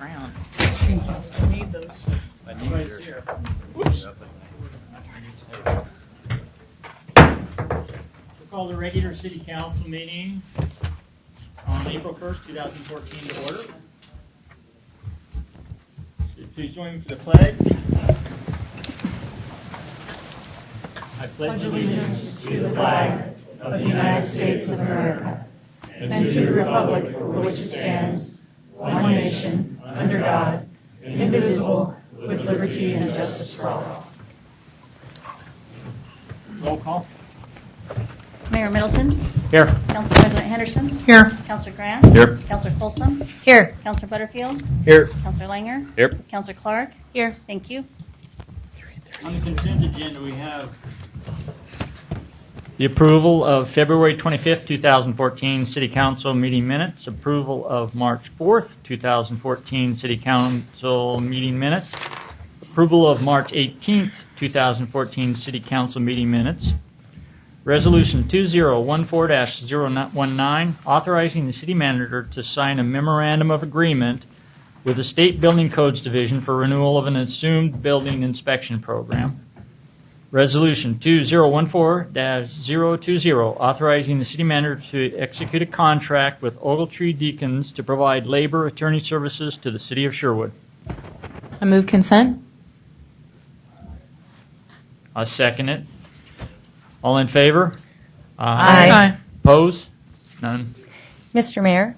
around. I need those. I need yours. Whoops. We'll call the regular city council meeting on April 1st, 2014 to order. Please join me for the pledge. I pledge allegiance to the flag of the United States of America and to the republic for which it stands, one nation, under God, indivisible, with liberty and justice for all. Roll call. Mayor Middleton. Here. Council President Henderson. Here. Councilor Grant. Here. Councilor Folsom. Here. Councilor Butterfield. Here. Councilor Langer. Here. Councilor Clark. Here. Thank you. On the consent agenda, we have the approval of February 25th, 2014 City Council meeting minutes, approval of March 4th, 2014 City Council meeting minutes, approval of March 18th, 2014 City Council meeting minutes, Resolution 2014-019, authorizing the city manager to sign a memorandum of agreement with the State Building Codes Division for renewal of an assumed building inspection program. Resolution 2014-020, authorizing the city manager to execute a contract with Ogletree Deacons to provide labor attorney services to the city of Sherwood. I move consent. I second it. All in favor? Aye. Oppose? None. Mr. Mayor,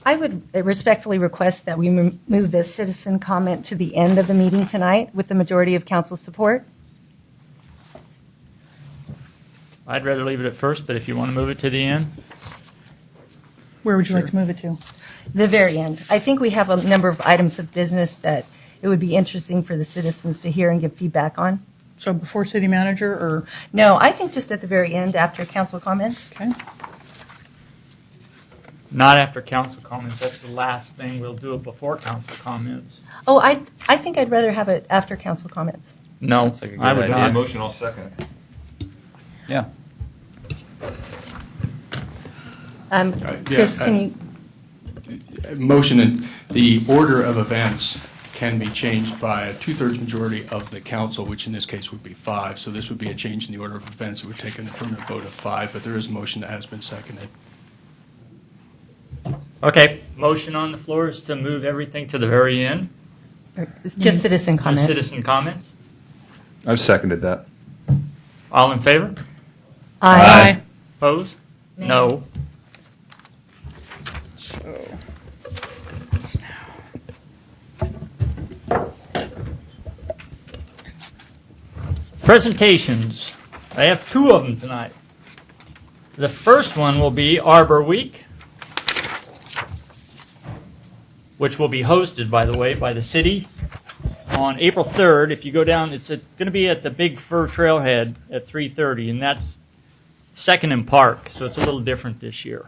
I would respectfully request that we move the citizen comment to the end of the meeting tonight with the majority of council support. I'd rather leave it at first, but if you want to move it to the end. Where would you like to move it to? The very end. I think we have a number of items of business that it would be interesting for the citizens to hear and give feedback on. So before city manager or? No, I think just at the very end after council comments. Okay. Not after council comments. That's the last thing. We'll do it before council comments. Oh, I think I'd rather have it after council comments. No, Sounds like a good I would idea. not. Motion, I'll second it. Yeah. Chris, can you? Motion and the order of events can be changed by a two-thirds majority of the council, which in this case would be 5. So this would be a change in the order of events. It would take an affirmative vote of 5, but there is a motion that has been seconded. Okay. Motion on the floor is to move everything to the very end. It's just citizen comment. Citizen comments. I've seconded that. All in favor? Aye. Opposed? No. Presentations. I have 2 of them tonight. The first one will be Arbor Week, which will be hosted, by the way, by the city on April 3rd. If you go down, it's going to be at the Big Fir Trailhead at 3:30, and that's Second and Park, so it's a little different this year.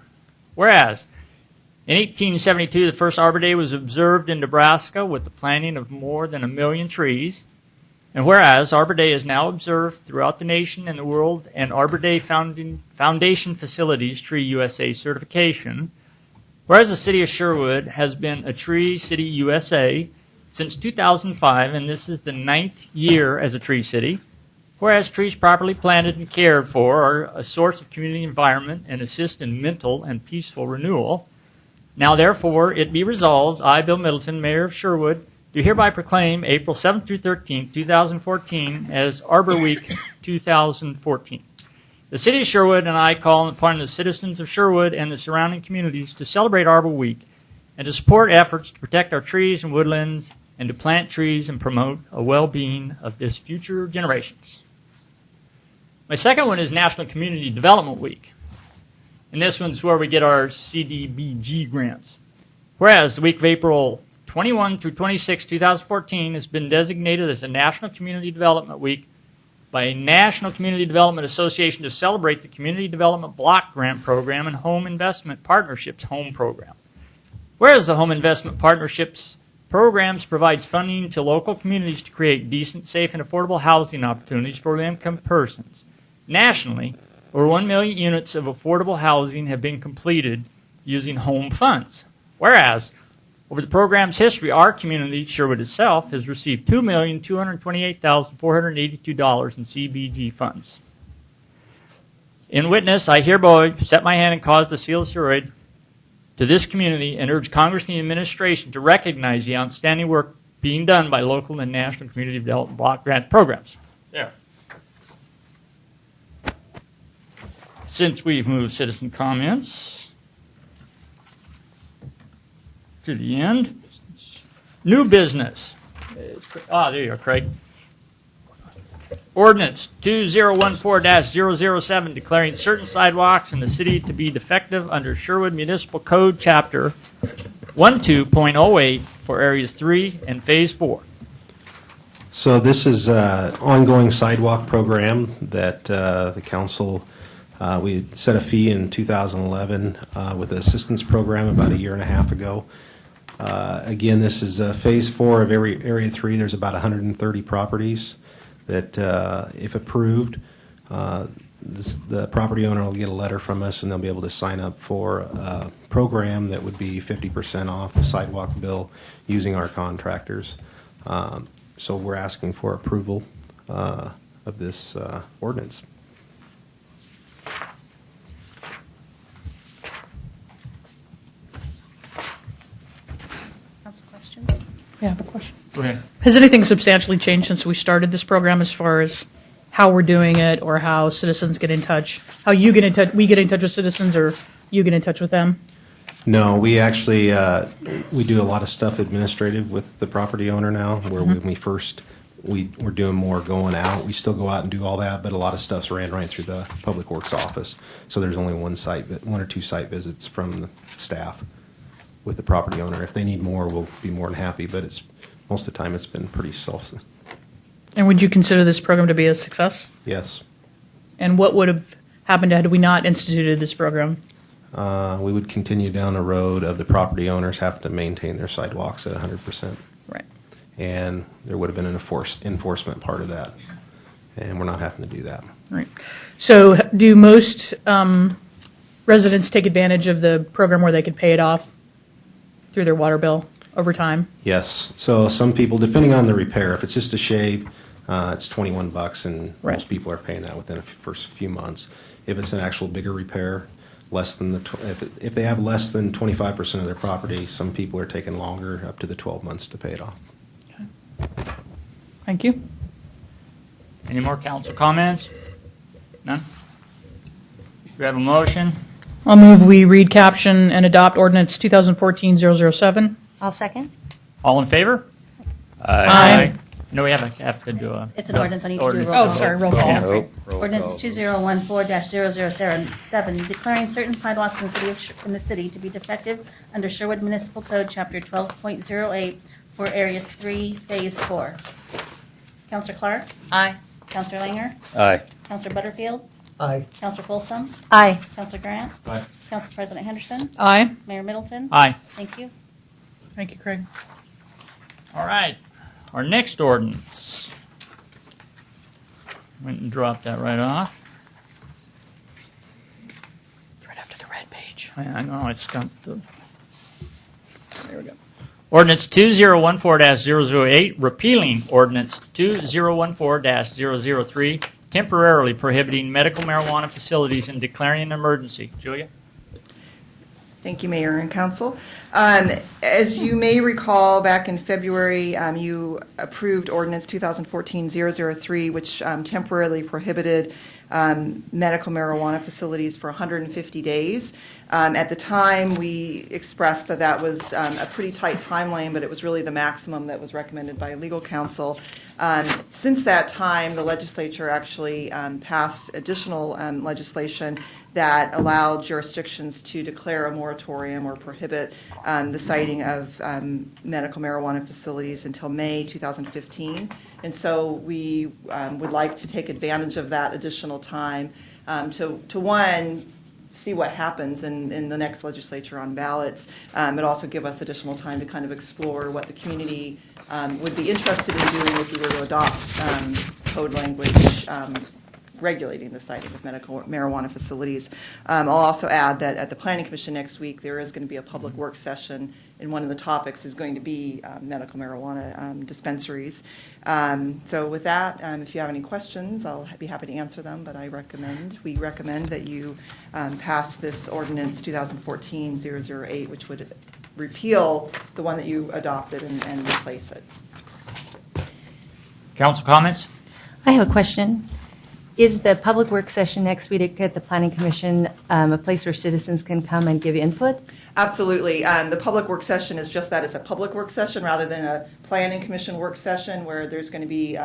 Whereas, in 1872, the first Arbor Day was observed in Nebraska with the planting of more than 1 million trees. And whereas Arbor Day is now observed throughout the nation and the world, and Arbor Day Foundation Facilities Tree USA certification, whereas the city of Sherwood has been a Tree City USA since 2005, and this is the 9th year as a tree city, whereas trees properly planted and cared for are a source of community environment and assist in mental and peaceful renewal. Now, therefore, it be resolved, I, Bill Middleton, Mayor of Sherwood, do hereby proclaim April 7th through 13th, 2014 as Arbor Week 2014. The city of Sherwood and I call upon the citizens of Sherwood and the surrounding communities to celebrate Arbor Week and to support efforts to protect our trees and woodlands and to plant trees and promote a well-being of this future generations. My second one is National Community Development Week. And this one's where we get our CDBG grants. Whereas the week of April 21 through 26, 2014 has been designated as a National Community Development Week by a National Community Development Association to celebrate the Community Development Block Grant Program and Home Investment Partnerships Home Program. Whereas the Home Investment Partnerships programs provides funding to local communities to create decent, safe, and affordable housing opportunities for low-income persons. Nationally, over 1 million units of affordable housing have been completed using home funds. Whereas Over the program's history, our community, Sherwood itself, has received $2,228,482 in CBG funds. In witness, I hereby set my hand and cause the seal of Sherwood to this community and urge Congress and the administration to recognize the outstanding work being done by local and national community development block grant programs. There. Since we've moved citizen comments to the end, new business. There you are, Craig. Ordinance 2014-007 declaring certain sidewalks in the city to be defective under Sherwood Municipal Code Chapter 12.08 for Areas 3 and Phase 4. So this is an ongoing sidewalk program that the council, we set a fee in 2011 with the assistance program about a year and a half ago. Again, this is Phase 4 of Area 3. There's about 130 properties that, if approved, the property owner will get a letter from us and they'll be able to sign up for a program that would be 50% off the sidewalk bill using our contractors. So we're asking for approval of this ordinance. Council questions? Yeah, I have a question. Go ahead. Has anything substantially changed since we started this program as far as how we're doing it or how citizens get in touch? How you get in touch, we get in touch with citizens or you get in touch with them? No, we actually, we do a lot of stuff administrative with the property owner now, where when we're doing more going out. We still go out and do all that, but a lot of stuff's ran right through the Public Works office. So there's only one or two site visits from the staff with the property owner. If they need more, we'll be more than happy, but most of the time it's been pretty self. And would you consider this program to be a success? Yes. And what would have happened had we not instituted this program? We would continue down the road of the property owners having to maintain their sidewalks at 100%. Right. And there would have been an enforcement part of that. And we're not having to do that. Right. So do most residents take advantage of the program where they could pay it off through their water bill over time? Yes. So some people, depending on the repair, if it's just a shave, it's $21, and Right. most people are paying that within the first few months. If it's an actual bigger repair, less than if they have less than 25% of their property, some people are taking longer, up to the 12 months to pay it off. Thank you. Any more council comments? None? Do we have a motion? I'll move we read caption and adopt ordinance 2014-007. I'll second. All in favor? Aye. No, we have to do a... It's an ordinance. I need to do a Ordinance. roll call. Oh, sorry, roll call. Yeah. That's right. Ordinance 2014-007, declaring certain sidewalks in the city to be defective under Sherwood Municipal Code, Chapter 12.08 for Areas 3, Phase 4. Counselor Clark? Aye. Counselor Langer? Aye. Counselor Butterfield? Aye. Counselor Folsom? Aye. Counselor Grant? Aye. Council President Henderson? Aye. Mayor Middleton? Aye. Thank you. Thank you, Craig. All right. Our next ordinance. Went and dropped that right off. Right after the red page. I know, it's got the... There we go. Ordinance 2014-008, repealing Ordinance 2014-003, temporarily prohibiting medical marijuana facilities and declaring an emergency. Julia? Thank you, Mayor and Council. As you may recall, back in February, you approved Ordinance 2014-003, which temporarily prohibited medical marijuana facilities for 150 days. At the time, we expressed that that was a pretty tight timeline, but it was really the maximum that was recommended by legal counsel. Since that time, the legislature actually passed additional legislation that allowed jurisdictions to declare a moratorium or prohibit the siting of medical marijuana facilities until May 2015. And so we would like to take advantage of that additional time to one, see what happens in the next legislature on ballots, but also give us additional time to kind of explore what the community would be interested in doing if we were to adopt code language regulating the siting of medical marijuana facilities. I'll also add that at the Planning Commission next week, there is going to be a public work session and one of the topics is going to be medical marijuana dispensaries. So with that, if you have any questions, I'll be happy to answer them, but we recommend that you pass this ordinance 2014-008, which would repeal the one that you adopted and replace it. Council comments? I have a question. Is the public work session next week at the Planning Commission a place where citizens can come and give input? Absolutely. The public work session is just that. It's a public work session rather than a planning commission work session where there's going to be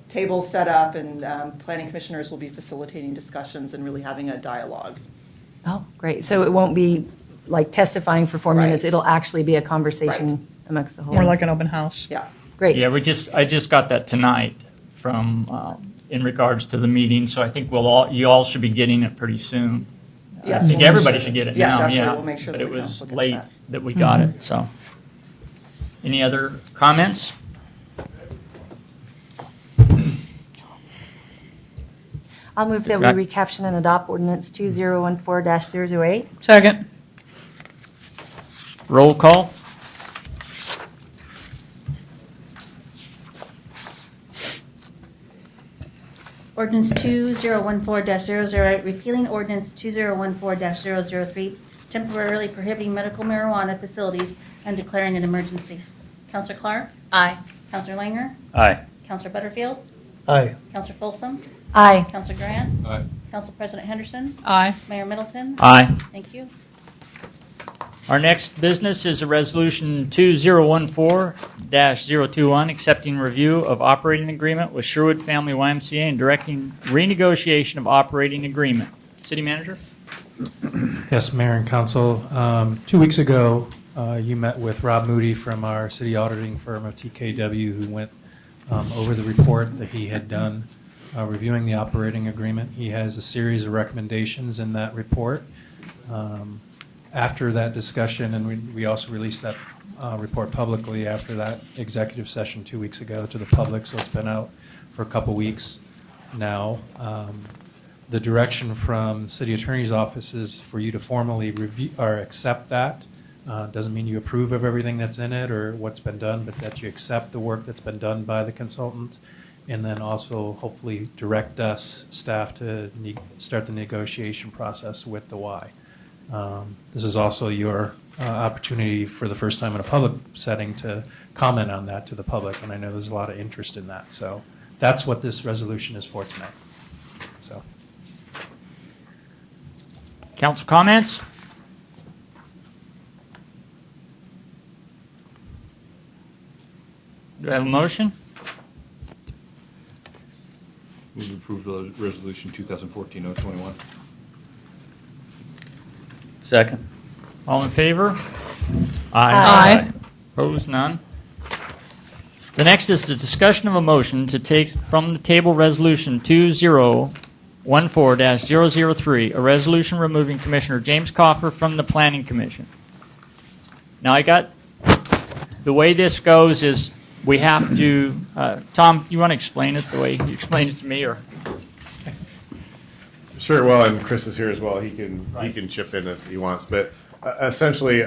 tables set up and planning commissioners will be facilitating discussions and really having a dialogue. Oh, great. So it won't be like testifying for 4 Right. minutes. It'll actually be a conversation Right. amongst the whole. More like an open house. Yeah. Great. Yeah, I just got that tonight from in regards to the meeting, so I think you all should be getting it pretty soon. Yes, I think we'll everybody make sure- should get it yes, now. absolutely. Yeah, We'll make sure but that it the was council gets late that. we got it. So, any other comments? I'll move that we Right. recaption and adopt ordinance 2014-008. Second. Roll call. Ordinance 2014-008, repealing ordinance 2014-003, temporarily prohibiting medical marijuana facilities and declaring an emergency. Counselor Clark? Aye. Counselor Langer? Aye. Counselor Butterfield? Aye. Counselor Folsom? Aye. Counselor Grant? Aye. Council President Henderson? Aye. Mayor Middleton? Aye. Thank you. Our next business is a resolution 2014-021, accepting review of operating agreement with Sherwood Family YMCA and directing renegotiation of operating agreement. City Manager? Yes, Mayor and Council. 2 weeks ago, you met with Rob Moody from our city auditing firm of TKW, who went over the report that he had done reviewing the operating agreement. He has a series of recommendations in that report. After that discussion, and we also released that report publicly after that executive session 2 weeks ago to the public, so it's been out for a couple weeks now. The direction from City Attorney's Office is for you to formally review or accept that. Doesn't mean you approve of everything that's in it or what's been done, but that you accept the work that's been done by the consultant, and then also hopefully direct us, staff, to start the negotiation process with the Y. This is also your opportunity for the first time in a public setting to comment on that to the public, and I know there's a lot of interest in that. So that's what this resolution is for tonight. So. Council comments? Do I have a motion? Move to approve the resolution 2014-021. Second. All in favor? Aye. Opposed? None. The next is the discussion of a motion to take from the table resolution 2014-003, a resolution removing Commissioner James Coffer from the Planning Commission. Now, the way this goes is we have to, Tom, you want to explain it the way you explained it to me, or? Sure. Well, and Chris is here as well. He can chip in if he wants. But essentially,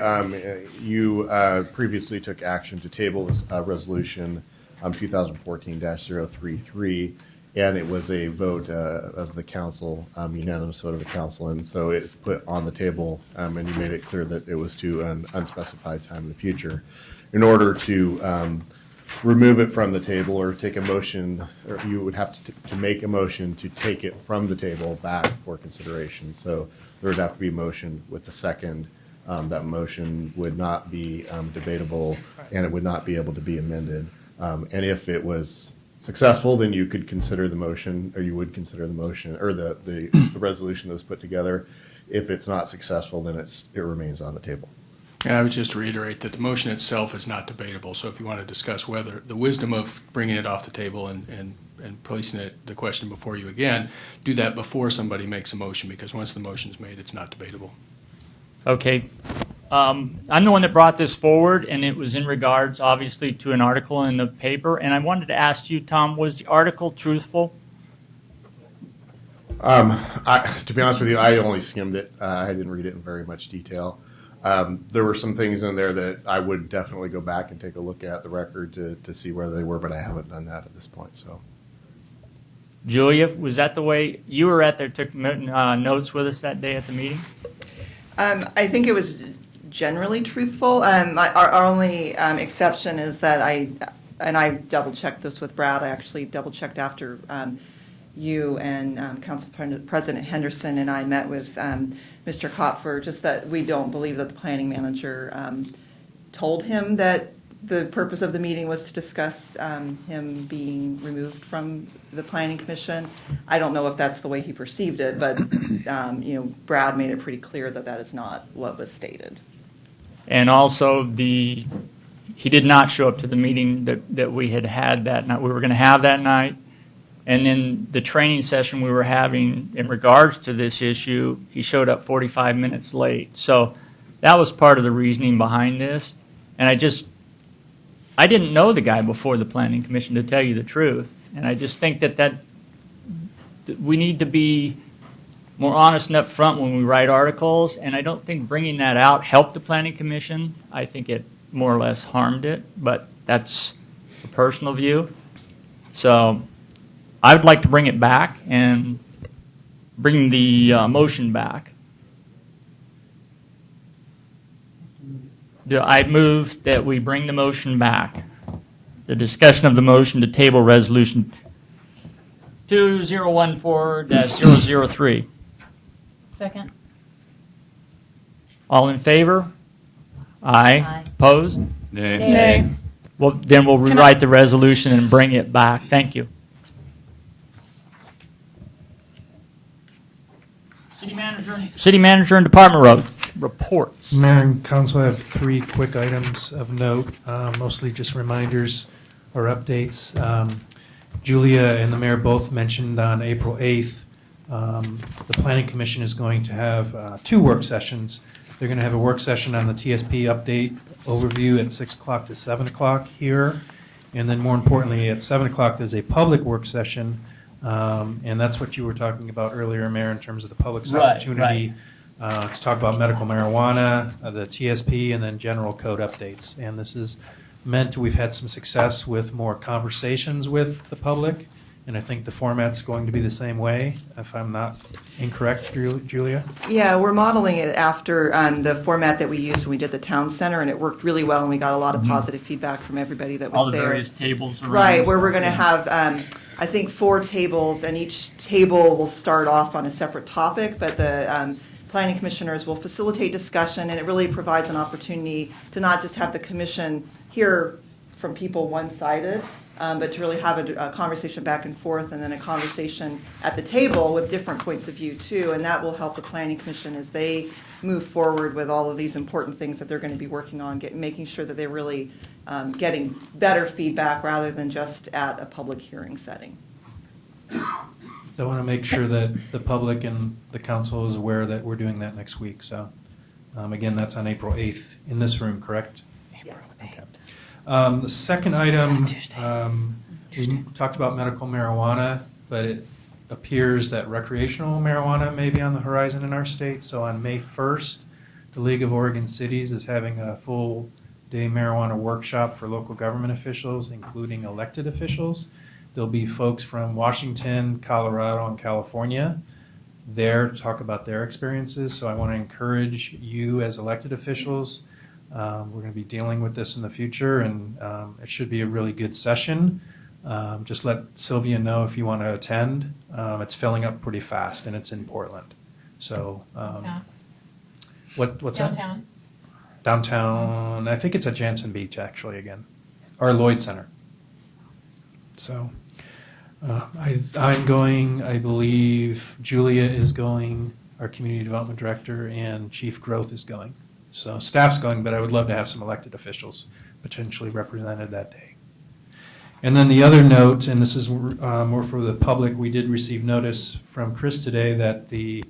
you previously took action to table this resolution 2014-033, and it was a vote of the council, unanimous vote of the council, and so it's put on the table, and you made it clear that it was to an unspecified time in the future. In order to remove it from the table or take a motion, or you would have to make a motion to take it from the table back for consideration. So there would have to be a motion with the second. That motion would not be debatable, and it would not be able to be amended. And if it was successful, then you could consider the motion, or you would consider the motion, or the resolution that was put together. If it's not successful, then it remains on the table. And I would just reiterate that the motion itself is not debatable. So if you want to discuss whether the wisdom of bringing it off the table and placing the question before you again, do that before somebody makes a motion, because once the motion is made, it's not debatable. Okay. I'm the one that brought this forward, and it was in regards, obviously, to an article in the paper. And I wanted to ask you, Tom, was the article truthful? To be honest with you, I only skimmed it. I didn't read it in very much detail. There were some things in there that I would definitely go back and take a look at the record to see where they were, but I haven't done that at this point. So, Julia, was that the way you were at there, took notes with us that day at the meeting? I think it was generally truthful. Our only exception is that I double-checked this with Brad. I actually double-checked after you and Council President Henderson and I met with Mr. Kopfer, just that we don't believe that the planning manager told him that the purpose of the meeting was to discuss him being removed from the planning commission. I don't know if that's the way he perceived it, but Brad made it pretty clear that that is not what was stated. And also, he did not show up to the meeting that we had that night. We were going to have that night. And then the training session we were having in regards to this issue, he showed up 45 minutes late. So that was part of the reasoning behind this. And I didn't know the guy before the Planning Commission, to tell you the truth. And I just think that we need to be more honest and upfront when we write articles. And I don't think bringing that out helped the Planning Commission. I think it more or less harmed it. But that's a personal view. So I would like to bring it back and bring the motion back. I move that we bring the motion back. The discussion of the motion to table resolution 2014-003. Second. All in favor? Aye. Opposed? Nay. Well, then we'll rewrite the resolution and bring it back. Thank you. City manager and department reports. Mayor and council, I have 3 quick items of note, mostly just reminders or updates. Julia and the mayor both mentioned on April 8th, the Planning Commission is going to have 2 work sessions. They're going to have a work session on the TSP update overview at 6 o'clock to 7 o'clock here. And then more importantly, at 7 o'clock, there's a public work session. And that's what you were talking about earlier, Mayor, in terms of the public's opportunity to talk about medical marijuana, the TSP, and then general code updates. And this is meant we've had some success with more conversations with the public, and I think the format's going to be the same way, if I'm not incorrect, Julia? Yeah, we're modeling it after the format that we used when we did the town center, and it worked really well, and we got a lot of positive feedback from everybody that was All the there. various tables around. Right, where we're going to have, I think, 4 tables, and each table will start off on a separate topic, but the planning commissioners will facilitate discussion, and it really provides an opportunity to not just have the commission hear from people one-sided, but to really have a conversation back and forth, and then a conversation at the table with different points of view too, and that will help the planning commission as they move forward with all of these important things that they're going to be working on, making sure that they're really getting better feedback rather than just at a public hearing setting. So I want to make sure that the public and the council is aware that we're doing that next week. So again, that's on April 8th in this room, correct? Yes. Okay. The second item, we talked about medical marijuana, but it appears that recreational marijuana may be on the horizon in our state. So on May 1st, the League of Oregon Cities is having a full-day marijuana workshop for local government officials, including elected officials. There'll be folks from Washington, Colorado, and California there to talk about their experiences. So I want to encourage you as elected officials. We're going to be dealing with this in the future, and it should be a really good session. Just let Sylvia know if you want to attend. It's filling up pretty fast, and it's in Portland. So what's Downtown. that? Downtown. I think it's at Jansen Beach, actually, again. Or Lloyd Center. So I'm going, I believe Julia is going, our community development director, and chief growth is going. So staff's going, but I would love to have some elected officials potentially represented that day. And then the other note, and this is more for the public, we did receive notice from Chris today that the,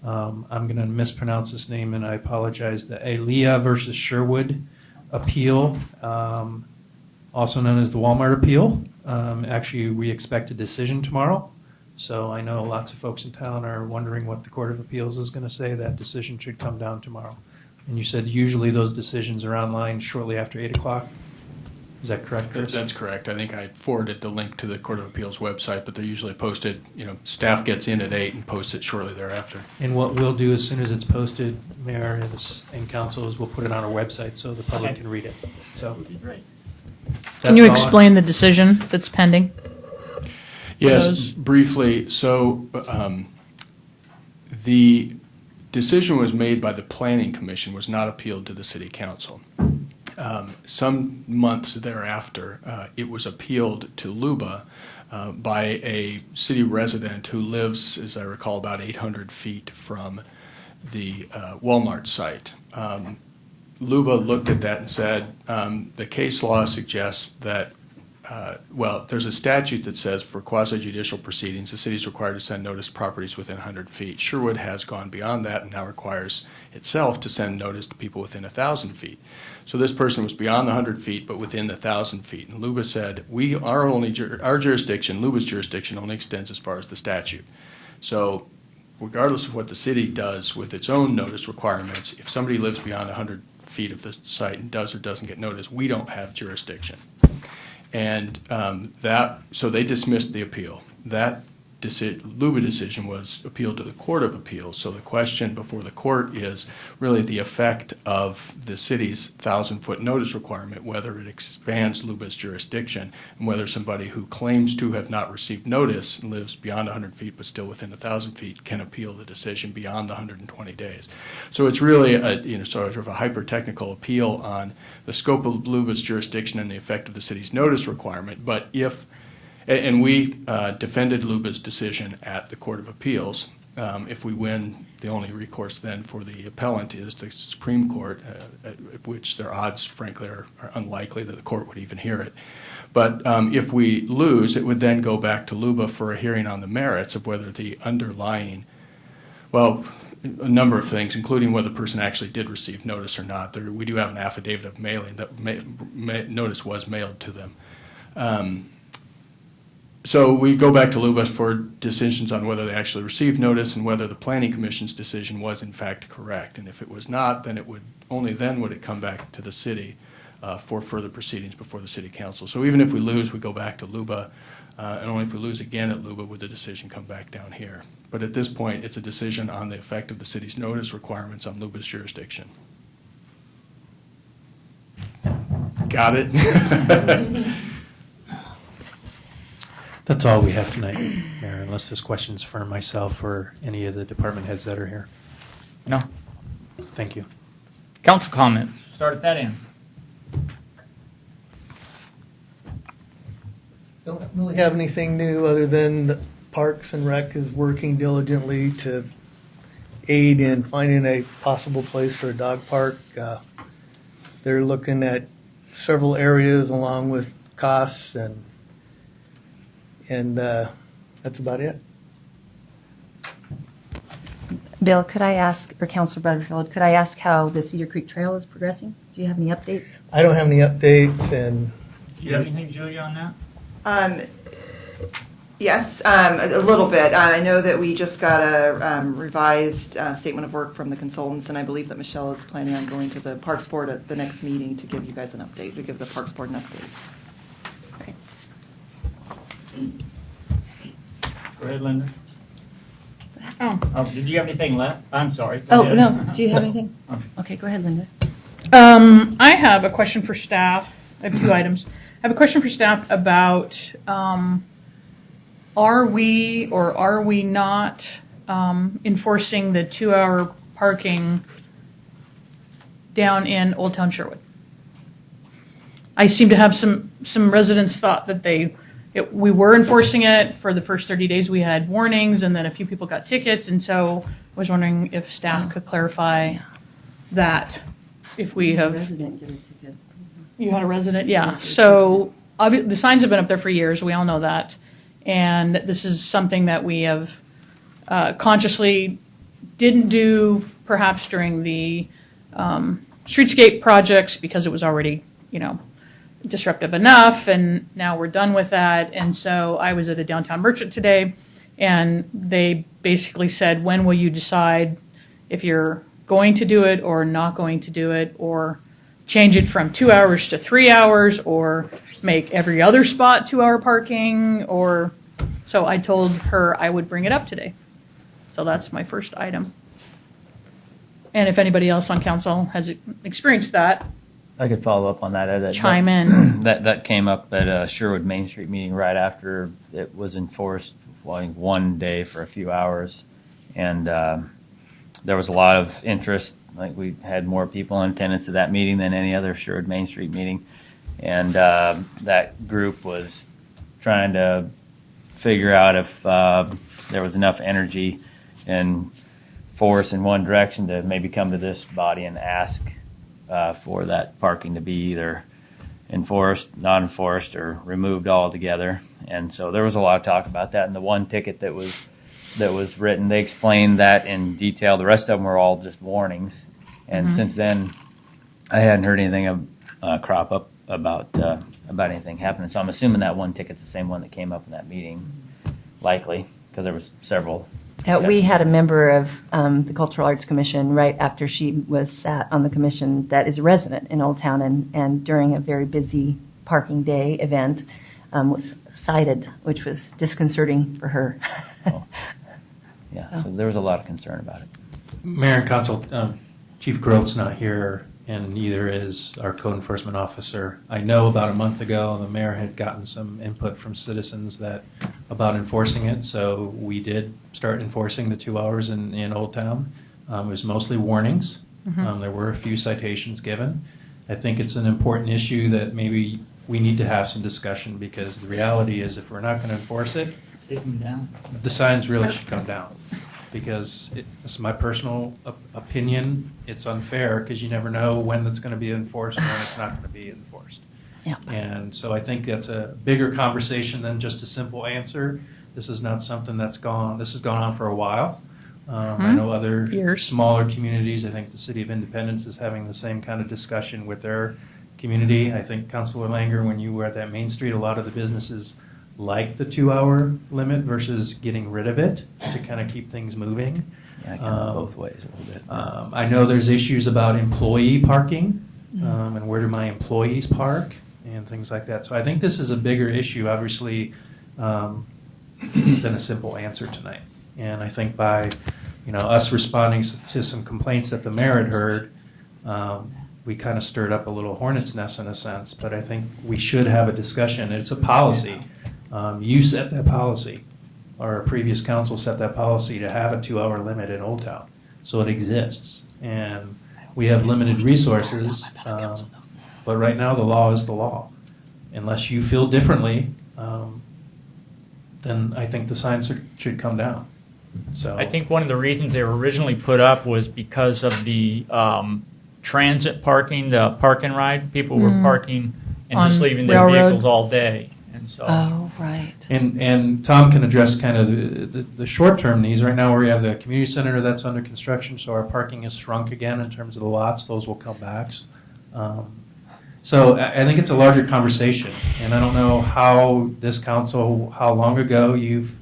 I'm going to mispronounce this name and I apologize, the Elia versus Sherwood appeal, also known as the Walmart appeal. Actually, we expect a decision tomorrow. So I know lots of folks in town are wondering what the Court of Appeals is going to say. That decision should come down tomorrow. And you said usually those decisions are online shortly after 8 o'clock? Is that correct, Chris? That's correct. I think I forwarded the link to the Court of Appeals website, but they're usually posted, staff gets in at 8 and posts it shortly thereafter. And what we'll do as soon as it's posted, Mayor and Council, is we'll put it on our website so the public Okay. can read it. So Great. Can you that's all I- explain the decision that's pending? Yes, Those- briefly. So the decision was made by the Planning Commission, was not appealed to the City Council. Some months thereafter, it was appealed to LUBA by a city resident who lives, as I recall, about 800 feet from the Walmart site. LUBA looked at that and said, the case law suggests that there's a statute that says for quasi-judicial proceedings, the city is required to send notice to properties within 100 feet. Sherwood has gone beyond that and now requires itself to send notice to people within 1,000 feet. So this person was beyond the 100 feet, but within the 1,000 feet. And LUBA said, our jurisdiction, LUBA's jurisdiction, only extends as far as the statute. So regardless of what the city does with its own notice requirements, if somebody lives beyond 100 feet of the site and does or doesn't get notice, we don't have jurisdiction. And so they dismissed the appeal. That LUBA decision was appealed to the Court of Appeals. So the question before the court is really the effect of the city's 1,000-foot notice requirement, whether it expands LUBA's jurisdiction, and whether somebody who claims to have not received notice and lives beyond 100 feet but still within 1,000 feet can appeal the decision beyond the 120 days. So it's really sort of a hyper-technical appeal on the scope of LUBA's jurisdiction and the effect of the city's notice requirement. But and we defended LUBA's decision at the Court of Appeals. If we win, the only recourse then for the appellant is the Supreme Court, at which their odds, frankly, are unlikely that the court would even hear it. But if we lose, it would then go back to LUBA for a hearing on the merits of whether the underlying, a number of things, including whether the person actually did receive notice or not. We do have an affidavit of mailing that notice was mailed to them. So we go back to LUBA for decisions on whether they actually received notice and whether the Planning Commission's decision was in fact correct. And if it was not, then only then would it come back to the city for further proceedings before the City Council. So even if we lose, we go back to LUBA, and only if we lose again at LUBA would the decision come back down here. But at this point, it's a decision on the effect of the city's notice requirements on LUBA's jurisdiction. Got it? That's all we have tonight, Mayor, unless there's questions for myself or any of the department heads that are here. No. Thank you. Council comments. Start at that end. Don't really have anything new other than the Parks and Rec is working diligently to aid in finding a possible place for a dog park. They're looking at several areas along with costs and that's about it. Bill, could I ask, or Councilor Butterfield, could I ask how the Cedar Creek Trail is progressing? Do you have any updates? I don't have any updates and Do you have anything, Julia, on that? Yes, a little bit. I know that we just got a revised statement of work from the consultants, and I believe that Michelle is planning on going to the Parks Board at the next meeting to give you guys an update, to give the Parks Board an update. Okay. Go ahead, Linda. Oh. Oh, did you have anything left? I'm sorry. Go Oh, ahead. no, do you have anything? Okay. Okay, go ahead, Linda. I have a question for staff. I have two items. I have a question for staff about, are we or are we not enforcing the 2-hour parking down in Old Town Sherwood? I seem to have some residents thought that we were enforcing it for the first 30 days. We had warnings, and then a few people got tickets, and so I was wondering if staff could clarify that. If we have Resident get a ticket. You had a resident, yeah. So the signs have been up there for years. We all know that, and this is something that we have consciously didn't do, perhaps during the streetscape projects because it was already, disruptive enough, and now we're done with that. And so I was at a downtown merchant today, and they basically said, when will you decide if you're going to do it or not going to do it, or change it from 2 hours to 3 hours, or make every other spot 2-hour parking, or, so I told her I would bring it up today. So that's my first item. And if anybody else on council has experienced that, I could follow up on that. chime in. That came up at a Sherwood Main Street meeting right after it was enforced, well, I think one day for a few hours, and there was a lot of interest. Like, we had more people in attendance at that meeting than any other Sherwood Main Street meeting, and that group was trying to figure out if there was enough energy and force in one direction to maybe come to this body and ask for that parking to be either enforced, not enforced, or removed altogether. And so there was a lot of talk about that. And the one ticket that was written, they explained that in detail. The rest of them were all just warnings. And since then, I hadn't heard anything crop up about anything happening. So I'm assuming that one ticket's the same one that came up in that meeting, likely, because there was several. We had a member of the Cultural Arts Commission right after she was sat on the commission that is a resident in Old Town, and during a very busy parking day event was cited, which was disconcerting for her. Oh. Yeah, so there was a lot of concern about it. Mayor and Council, Chief Groth's not here, and neither is our code enforcement officer. I know about a month ago the mayor had gotten some input from citizens about enforcing it, so we did start enforcing the 2 hours in Old Town. It was mostly warnings. There were a few citations given. I think it's an important issue that maybe we need to have some discussion, because the reality is if we're not going to enforce it, Take them down. the signs really should come down. Because it's my personal opinion, it's unfair because you never know when it's going to be enforced and when it's not going to be enforced. Yeah. And so I think that's a bigger conversation than just a simple answer. This is not something this has gone on for a while. I know other Years. smaller communities, I think the City of Independence is having the same kind of discussion with their community. I think Councilor Langer, when you were at that Main Street, a lot of the businesses like the 2-hour limit versus getting rid of it to kind of keep things moving. Yeah, kind of both ways a little bit. I know there's issues about employee parking and where do my employees park and things like that. So I think this is a bigger issue, obviously, than a simple answer tonight. And I think by us responding to some complaints that the mayor had heard, we kind of stirred up a little hornet's nest in a sense. But I think we should have a discussion. It's a policy. You set that policy, or a previous council set that policy to have a 2-hour limit in Old Town. So it exists. And we have limited resources, but right now the law is the law. Unless you feel differently, then I think the signs should come down. So I think one of the reasons they were originally put up was because of the transit parking, the park and ride. People were parking and just On leaving their Railroad. vehicles all day. And so Oh, right. And Tom can address kind of the short-term needs. Right now we have the community center that's under construction, so our parking has shrunk again in terms of the lots. Those will come back. So I think it's a larger conversation, and I don't know how this council, how long ago you've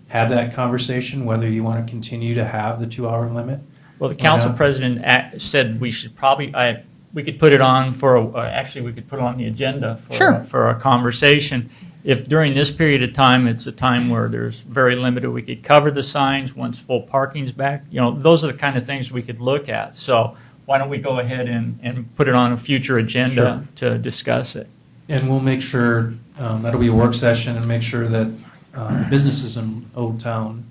had that conversation, whether you want to continue to have the 2-hour limit. well, the council president said we should probably, we could put it on we could put it on the agenda for a conversation. If during this period of time, it's a time where there's very limited, we could cover the signs once full parking's back. Those are the kind of things we could look at. So why don't we go ahead and put it on a future agenda to discuss it? And we'll make sure, that'll be a work session, and make sure that businesses in Old Town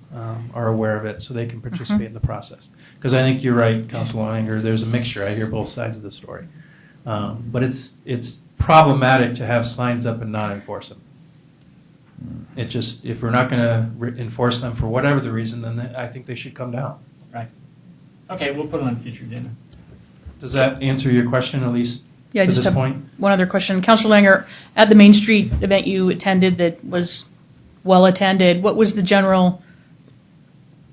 are aware of it so they can participate in the process. Because I think you're right, Councilor Langer, there's a mixture. I hear both sides of the story. But it's problematic to have signs up and not enforce them. It just, if we're not going to enforce them for whatever the reason, then I think they should come down. Right. Okay, we'll put it on a future agenda. Does that answer your question, at least Yeah, I to just this have point? one other question. Councilor Langer, at the Main Street event you attended that was well attended, what was the general,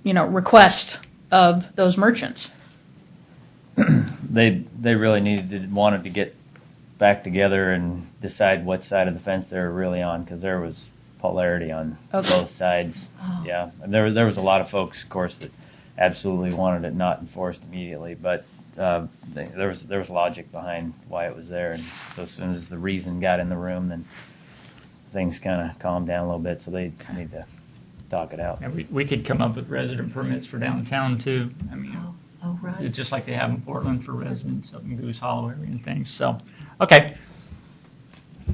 request of those merchants? They really wanted to get back together and decide what side of the fence they were really on, because there was polarity on both sides. Oh. Yeah, and there was a lot of folks, of course, that absolutely wanted it not enforced immediately. But there was logic behind why it was there, and so as soon as the reason got in the room, then things kind of calmed down a little bit. So they need to talk it out. And we could come up with resident permits for downtown too. I mean, Oh, right. it's just like they have in Portland for residents up in Goose Hollow area and things. So, okay.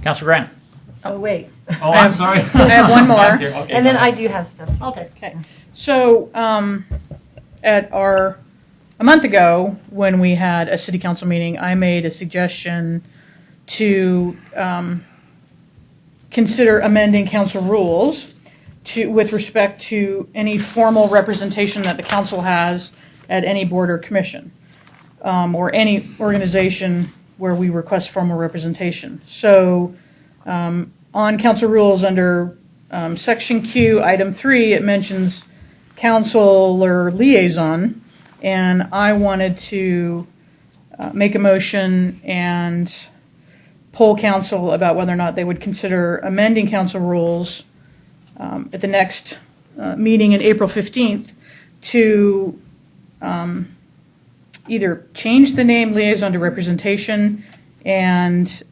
Councilor Grant. Oh, wait. Oh, I'm sorry. I have one more. Okay, And then go I ahead. do have stuff too. Okay. Okay. So, a month ago, when we had a city council meeting, I made a suggestion to consider amending council rules with respect to any formal representation that the council has at any board or commission, or any organization where we request formal representation. So, on council rules under Section Q, Item 3, it mentions councilor liaison, and I wanted to make a motion and poll council about whether or not they would consider amending council rules at the next meeting in April 15th to either change the name liaison to representation and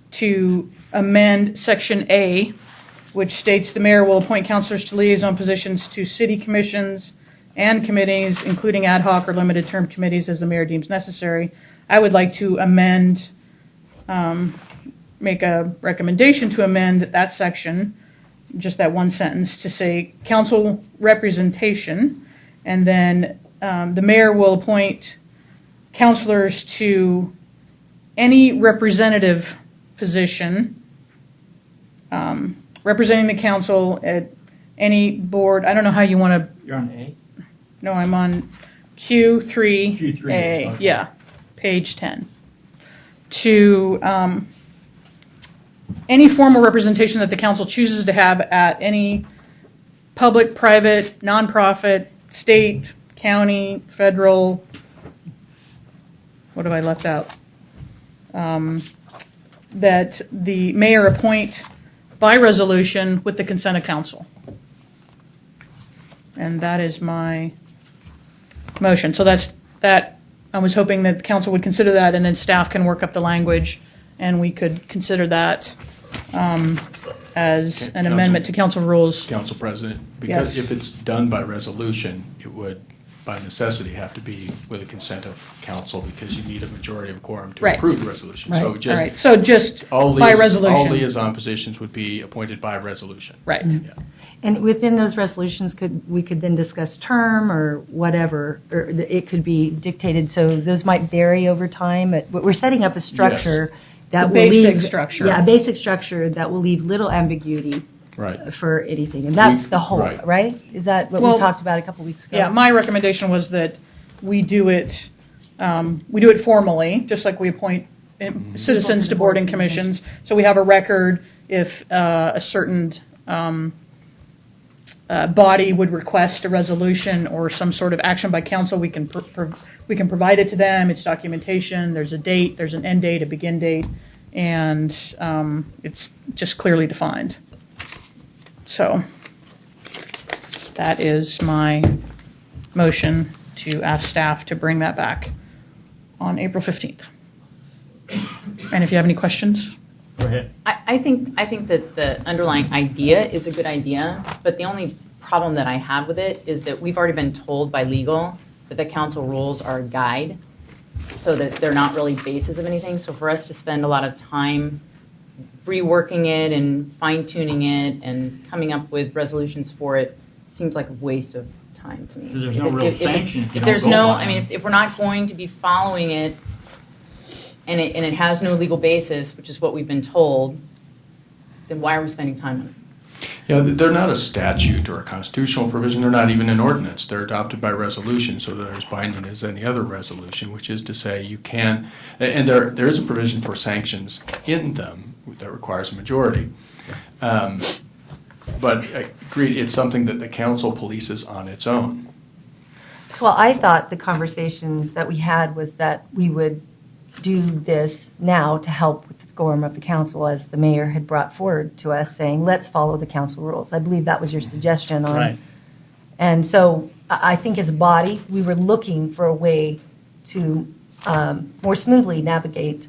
to amend Section A, which states the mayor will appoint councilors to liaison positions to city commissions and committees, including ad hoc or limited term committees as the mayor deems necessary. I would like to amend, make a recommendation to amend that section, just that one sentence, to say council representation, and then the mayor will appoint councilors to any representative position representing the council at any board. I don't know how you want to. You're on A? No, I'm on Q3A. Q3A, okay. Yeah, page 10. To any formal representation that the council chooses to have at any public, private, nonprofit, state, county, federal. What have I left out? That the mayor appoint by resolution with the consent of council. And that is my motion. So that's that. I was hoping that the council would consider that, and then staff can work up the language, and we could consider that as an amendment to council rules. Council President, because Yes. if it's done by resolution, it would, by necessity, have to be with the consent of council, because you need a majority of quorum to Right. approve the resolution. Right. So All just, right. So just all by liaison- resolution. all liaison positions would be appointed by resolution. Right. Yeah. And within those resolutions, we could then discuss term or whatever, or it could be dictated, so those might vary over time. But we're setting up a structure that The will leave. basic structure. Yeah, a basic structure that will leave little ambiguity Right. for anything. And that's the whole, right. right? Is that what Well, we talked about a couple weeks ago? Yeah, my recommendation was that we do it formally, just like we appoint citizens to board and commissions. So we have a record if a certain body would request a resolution or some sort of action by council, we can provide it to them. It's documentation. There's a date. There's an end date, a begin date, and it's just clearly defined. So that is my motion to ask staff to bring that back on April 15th. And if you have any questions? Go ahead. I think that the underlying idea is a good idea, but the only problem that I have with it is that we've already been told by legal that the council rules are a guide, so that they're not really basis of anything. So for us to spend a lot of time reworking it and fine-tuning it and coming up with resolutions for it seems like a waste of time to me. Because there's no real sanction if you don't there's go no, by I mean, them. if we're not going to be following it, and it has no legal basis, which is what we've been told, then why are we spending time on it? Yeah, they're not a statute or a constitutional provision. They're not even an ordinance. They're adopted by resolution, so they're as binding as any other resolution, which is to say you can, and there is a provision for sanctions in them that requires a majority. But I agree, it's something that the council polices on its own. Well, I thought the conversation that we had was that we would do this now to help with the quorum of the council, as the mayor had brought forward to us, saying, let's follow the council rules. I believe that was your suggestion on. Right. And so I think as a body, we were looking for a way to more smoothly navigate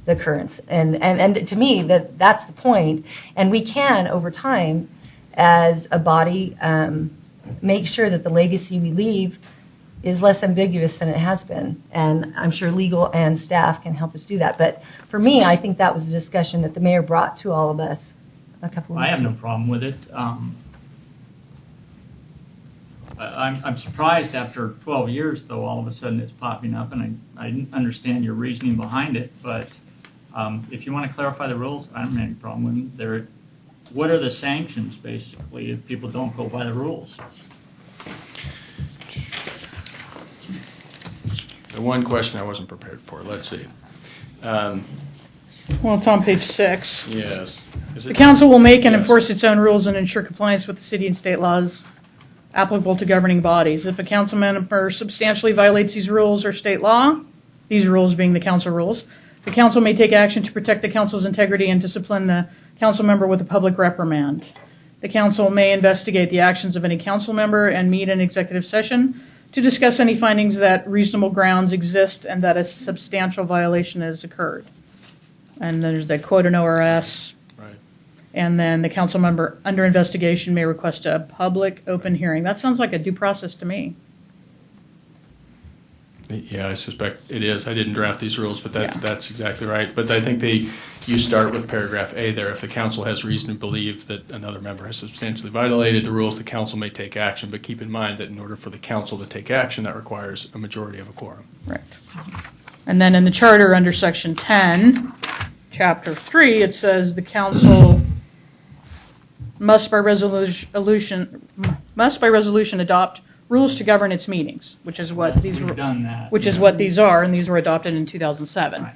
the currents. And to me, that's the point. And we can, over time, as a body, make sure that the legacy we leave is less ambiguous than it has been. And I'm sure legal and staff can help us do that. But for me, I think that was a discussion that the mayor brought to all of us a couple of I weeks have no ago. problem with it. I'm surprised after 12 years, though, all of a sudden it's popping up, and I didn't understand your reasoning behind it. But if you want to clarify the rules, I don't have any problem with them. What are the sanctions, basically, if people don't go by the rules? The one question I wasn't prepared for, let's see. Well, it's on page 6. Yes. Is The it- council will make and Yes. enforce its own rules and ensure compliance with the city and state laws applicable to governing bodies. If a council member substantially violates these rules or state law, these rules being the council rules, the council may take action to protect the council's integrity and discipline the council member with a public reprimand. The council may investigate the actions of any council member and meet in executive session to discuss any findings that reasonable grounds exist and that a substantial violation has occurred. And then there's that quote in ORS. Right. And then the council member under investigation may request a public open hearing. That sounds like a due process to me. Yeah, I suspect it is. I didn't draft these rules, but Yeah. that's exactly right. But I think you start with paragraph A there. If the council has reason to believe that another member has substantially violated the rules, the council may take action. But keep in mind that in order for the council to take action, that requires a majority of a quorum. Right. And then in the charter under section 10, chapter 3, it says the council must by resolution adopt rules to govern its meetings, which is what these We've done that. which is what these are, and these were adopted in 2007. Right.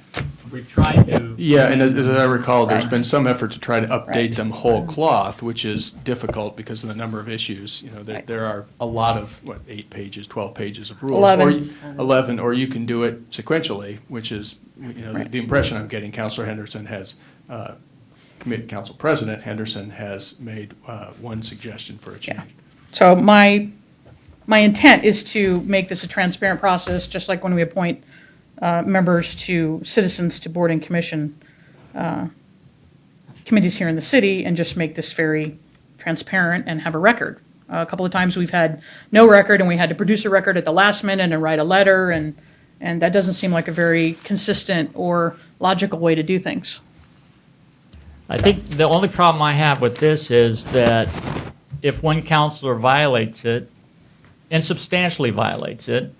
We tried to. Yeah, and as I recall, there's Right. been some effort to try to update Right. them whole cloth, which is difficult because of the number of issues. You know, Right. there are a lot of, 8 pages, 12 pages of rules. 11. Or 11, or you can do it sequentially, which is, Right. the impression I'm getting, Councilor Henderson has, Council President Henderson has made one suggestion for a change. Yeah. So my intent is to make this a transparent process, just like when we appoint members to citizens to board and commission committees here in the city, and just make this very transparent and have a record. A couple of times we've had no record, and we had to produce a record at the last minute and write a letter, and that doesn't seem like a very consistent or logical way to do things. I think the only problem I have with this is that if one counselor violates it and substantially violates it,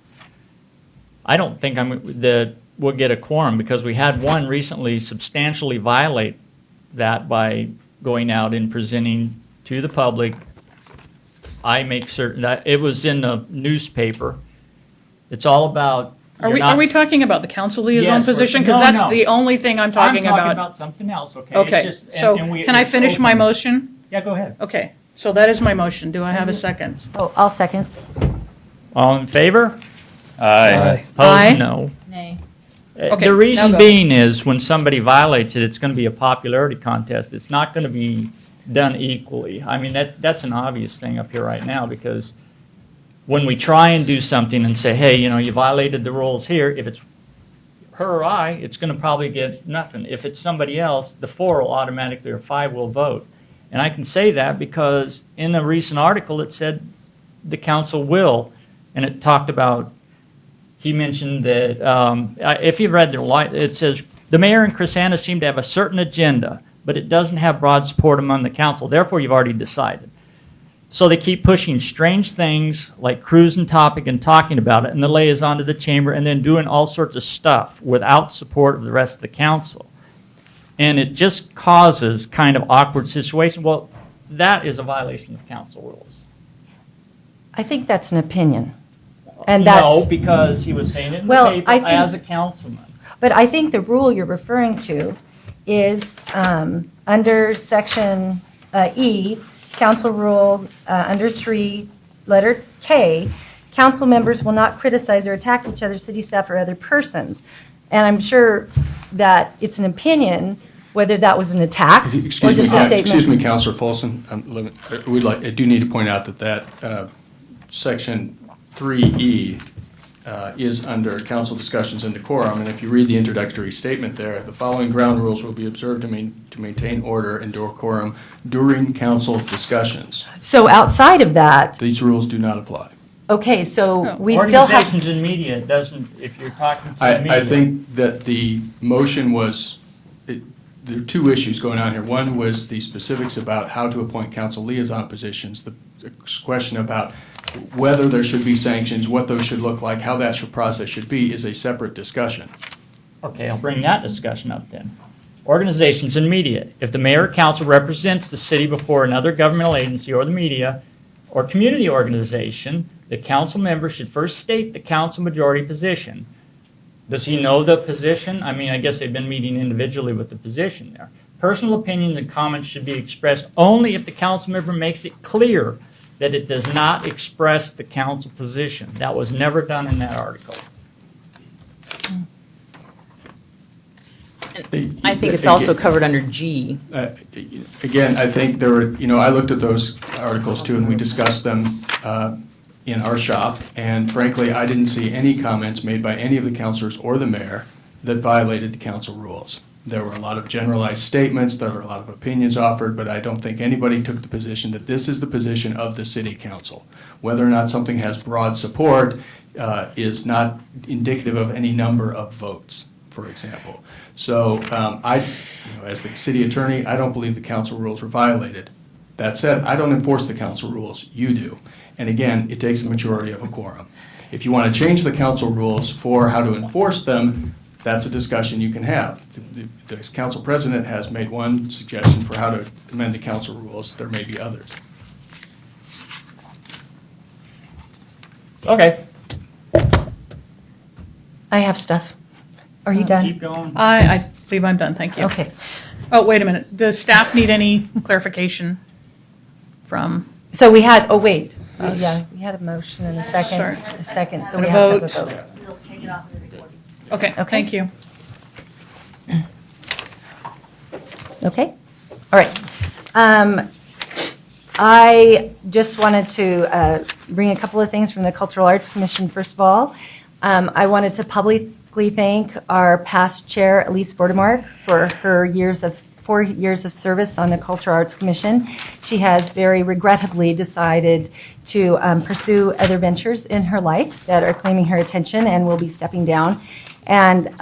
I don't think that we'll get a quorum, because we had one recently substantially violate that by going out and presenting to the public. I make certain that it was in the newspaper. It's all about. Are we talking about the council liaison Yes, position? no, Because that's no. the only thing I'm talking I'm about. talking about something else. Okay. Okay, It's just- so and can I it's finish my open. motion? Yeah, go ahead. Okay, so that is my motion. Do I have a second? Oh, I'll second. All in favor? Aye. Opposed? Aye. No. Nay. Okay, The now reason go. being is when somebody violates it, it's going to be a popularity contest. It's not going to be done equally. I mean, that's an obvious thing up here right now, because when we try and do something and say, hey, you violated the rules here, if it's her or I, it's going to probably get nothing. If it's somebody else, the 4 will automatically, or 5 will vote. And I can say that because in a recent article it said the council will, and it talked about, he mentioned that, if you've read it says, the mayor and Chrisanna seem to have a certain agenda, but it doesn't have broad support among the council. Therefore, you've already decided. So they keep pushing strange things like cruising topic and talking about it, and the liaison to the chamber, and then doing all sorts of stuff without support of the rest of the council. And it just causes kind of awkward situation. Well, that is a violation of council rules. I think that's an opinion. And that's, No, because he was saying it in Well, the paper I think- as a councilman. but I think the rule you're referring to is under section E, council rule under 3, letter K, council members will not criticize or attack each other, city staff, or other persons. And I'm sure that it's an opinion whether that was an attack or just a statement. Excuse me, Councilor Folsom. I do need to point out that section 3E is under council discussions and decorum, and if you read the introductory statement there, the following ground rules will be observed to maintain order and decorum during council discussions. So outside of that, These rules do not apply. okay, so we still have. Organizations in media, it doesn't, if you're talking to the media. I think that the motion was, there are two issues going on here. One was the specifics about how to appoint council liaison positions. The question about whether there should be sanctions, what those should look like, how that process should be, is a separate discussion. Okay, I'll bring that discussion up then. Organizations and media. If the mayor or council represents the city before another governmental agency or the media or community organization, the council member should first state the council majority position. Does he know the position? I mean, I guess they've been meeting individually with the position there. Personal opinions and comments should be expressed only if the council member makes it clear that it does not express the council position. That was never done in that article. I think it's also covered under G. Again, I think there were, I looked at those articles too, and we discussed them in our shop, and frankly, I didn't see any comments made by any of the councilors or the mayor that violated the council rules. There were a lot of generalized statements, there were a lot of opinions offered, but I don't think anybody took the position that this is the position of the city council. Whether or not something has broad support is not indicative of any number of votes, for example. So as the city attorney, I don't believe the council rules were violated. That said, I don't enforce the council rules, you do. And again, it takes a majority of a quorum. If you want to change the council rules for how to enforce them, that's a discussion you can have. The council president has made one suggestion for how to amend the council rules. There may be others. Okay. I have stuff. Are you done? Keep going. I believe I'm done, thank you. Okay. Oh, wait a minute. Does staff need any clarification from? So we had, oh, wait. Yeah, we had a motion and a second. Sorry. A second, so And we a have to have vote. a vote. We'll take it off the recording. Okay, thank you. Okay, all right. I just wanted to bring a couple of things from the Cultural Arts Commission. First of all, I wanted to publicly thank our past chair, Elise Vordemark, for her 4 years of service on the Cultural Arts Commission. She has very regrettably decided to pursue other ventures in her life that are claiming her attention and will be stepping down. And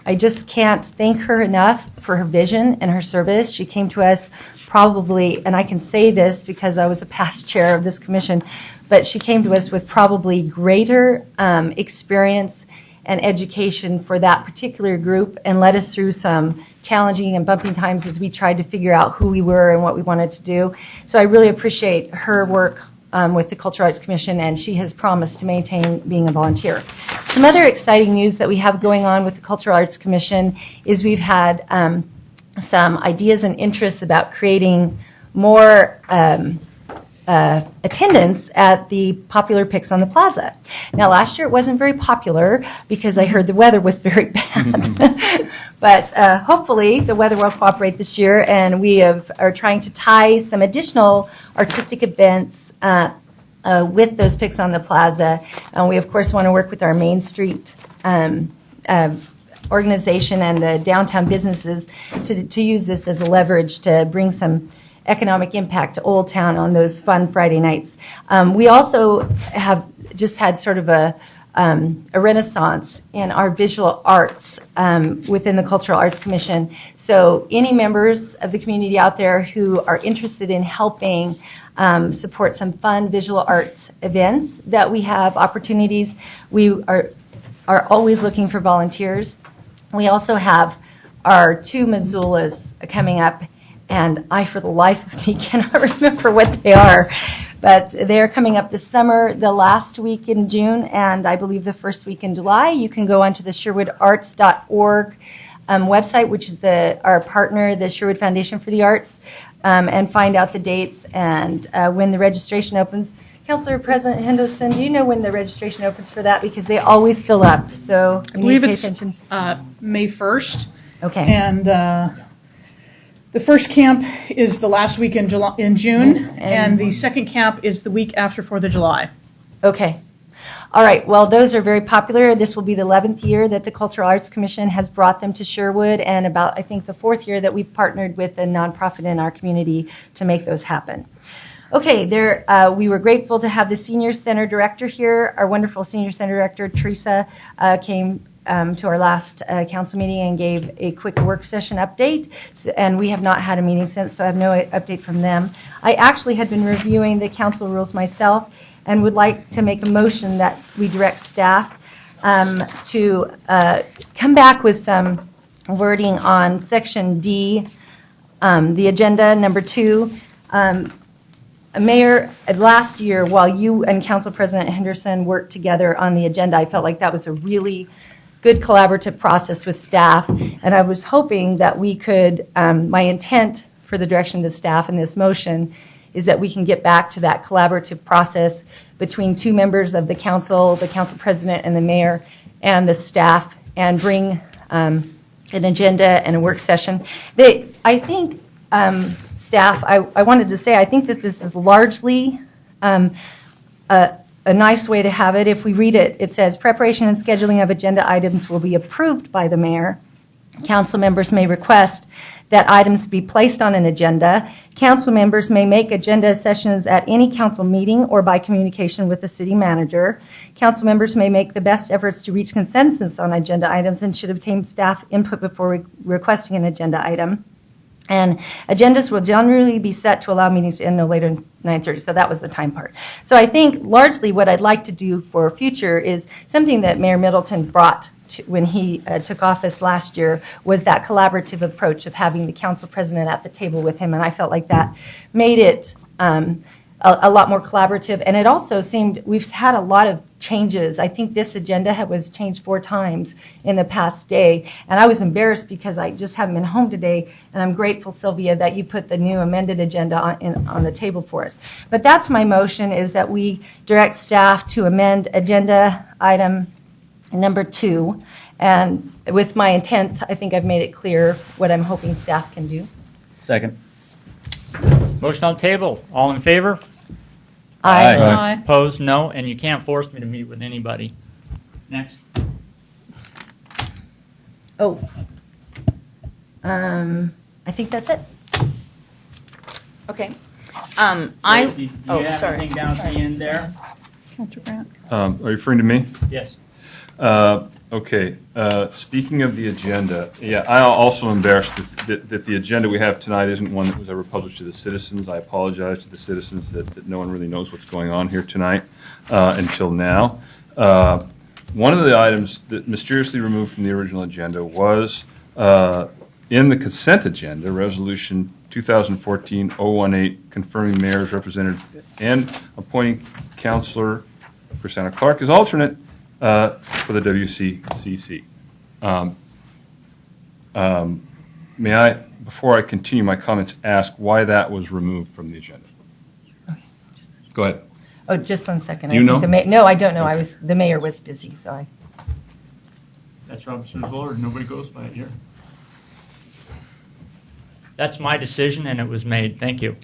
I just can't thank her enough for her vision and her service. She came to us probably, and I can say this because I was a past chair of this commission, but she came to us with probably greater experience and education for that particular group and led us through some challenging and bumping times as we tried to figure out who we were and what we wanted to do. So I really appreciate her work with the Cultural Arts Commission, and she has promised to maintain being a volunteer. Some other exciting news that we have going on with the Cultural Arts Commission is we've had some ideas and interests about creating more attendance at the popular Picks on the Plaza. Now, last year it wasn't very popular because I heard the weather was very bad. But hopefully the weather will cooperate this year, and we are trying to tie some additional artistic events with those Picks on the Plaza. We, of course, want to work with our Main Street organization and the downtown businesses to use this as a leverage to bring some economic impact to Old Town on those fun Friday nights. We also have just had sort of a renaissance in our visual arts within the Cultural Arts Commission. So any members of the community out there who are interested in helping support some fun visual arts events that we have opportunities, we are always looking for volunteers. We also have our 2 Missoulas coming up, and I, for the life of me, cannot remember what they are. But they're coming up this summer, the last week in June, and I believe the first week in July. You can go onto the SherwoodArts.org website, which is our partner, the Sherwood Foundation for the Arts, and find out the dates and when the registration opens. Councilor President Henderson, do you know when the registration opens for that? Because they always fill up, so I you believe need to pay it's attention. May 1st. Okay. And the first camp is the last week in June, and the second camp is the week after 4th of July. Okay. All right, well, those are very popular. This will be the 11th year that the Cultural Arts Commission has brought them to Sherwood, and about, I think, the 4th year that we've partnered with a nonprofit in our community to make those happen. Okay, we were grateful to have the Senior Center Director here. Our wonderful Senior Center Director, Teresa, came to our last council meeting and gave a quick work session update, and we have not had a meeting since, so I have no update from them. I actually had been reviewing the council rules myself and would like to make a motion that we direct staff to come back with some wording on Section D, the agenda, number 2. Mayor, last year, while you and Council President Henderson worked together on the agenda, I felt like that was a really good collaborative process with staff, and I was hoping that we could, my intent for the direction of the staff in this motion is that we can get back to that collaborative process between 2 members of the council president and the mayor, and the staff, and bring an agenda and a work session. I think, staff, I wanted to say, I think that this is largely a nice way to have it. If we read it, it says, preparation and scheduling of agenda items will be approved by the mayor. Council members may request that items be placed on an agenda. Council members may make agenda sessions at any council meeting or by communication with the city manager. Council members may make the best efforts to reach consensus on agenda items and should obtain staff input before requesting an agenda item. And agendas will generally be set to allow meetings to end no later than 9:30. So that was the time part. So I think largely what I'd like to do for future is something that Mayor Middleton brought when he took office last year, was that collaborative approach of having the council president at the table with him. And I felt like that made it a lot more collaborative. And it also seemed, we've had a lot of changes. I think this agenda was changed 4 times in the past day. And I was embarrassed because I just haven't been home today. And I'm grateful, Sylvia, that you put the new amended agenda on the table for us. But that's my motion, is that we direct staff to amend agenda item number 2. And with my intent, I think I've made it clear what I'm hoping staff can do. Second. Motion on the table. All in favor? Aye. Aye. Opposed? No. And you can't force me to meet with anybody. Next. Oh. I think that's it. Okay. Do you have sorry. anything down at the end there? Councilor Grant. Are you referring to me? Yes. Okay. Speaking of the agenda, yeah, I also embarrassed that the agenda we have tonight isn't one that was ever published to the citizens. I apologize to the citizens that no one really knows what's going on here tonight until now. One of the items that mysteriously removed from the original agenda was in the consent agenda, Resolution 2014-018, confirming mayor's representative and appointing Councilor Christina Clark as alternate for the WCCC. May I, before I continue my comments, ask why that was removed from the agenda? Go ahead. Oh, just 1 second. Do you know? No, I don't know. Okay. The mayor was busy, so I. That's Robert's Rules of Order. Nobody goes by it here. That's my decision, and it was made. Thank you.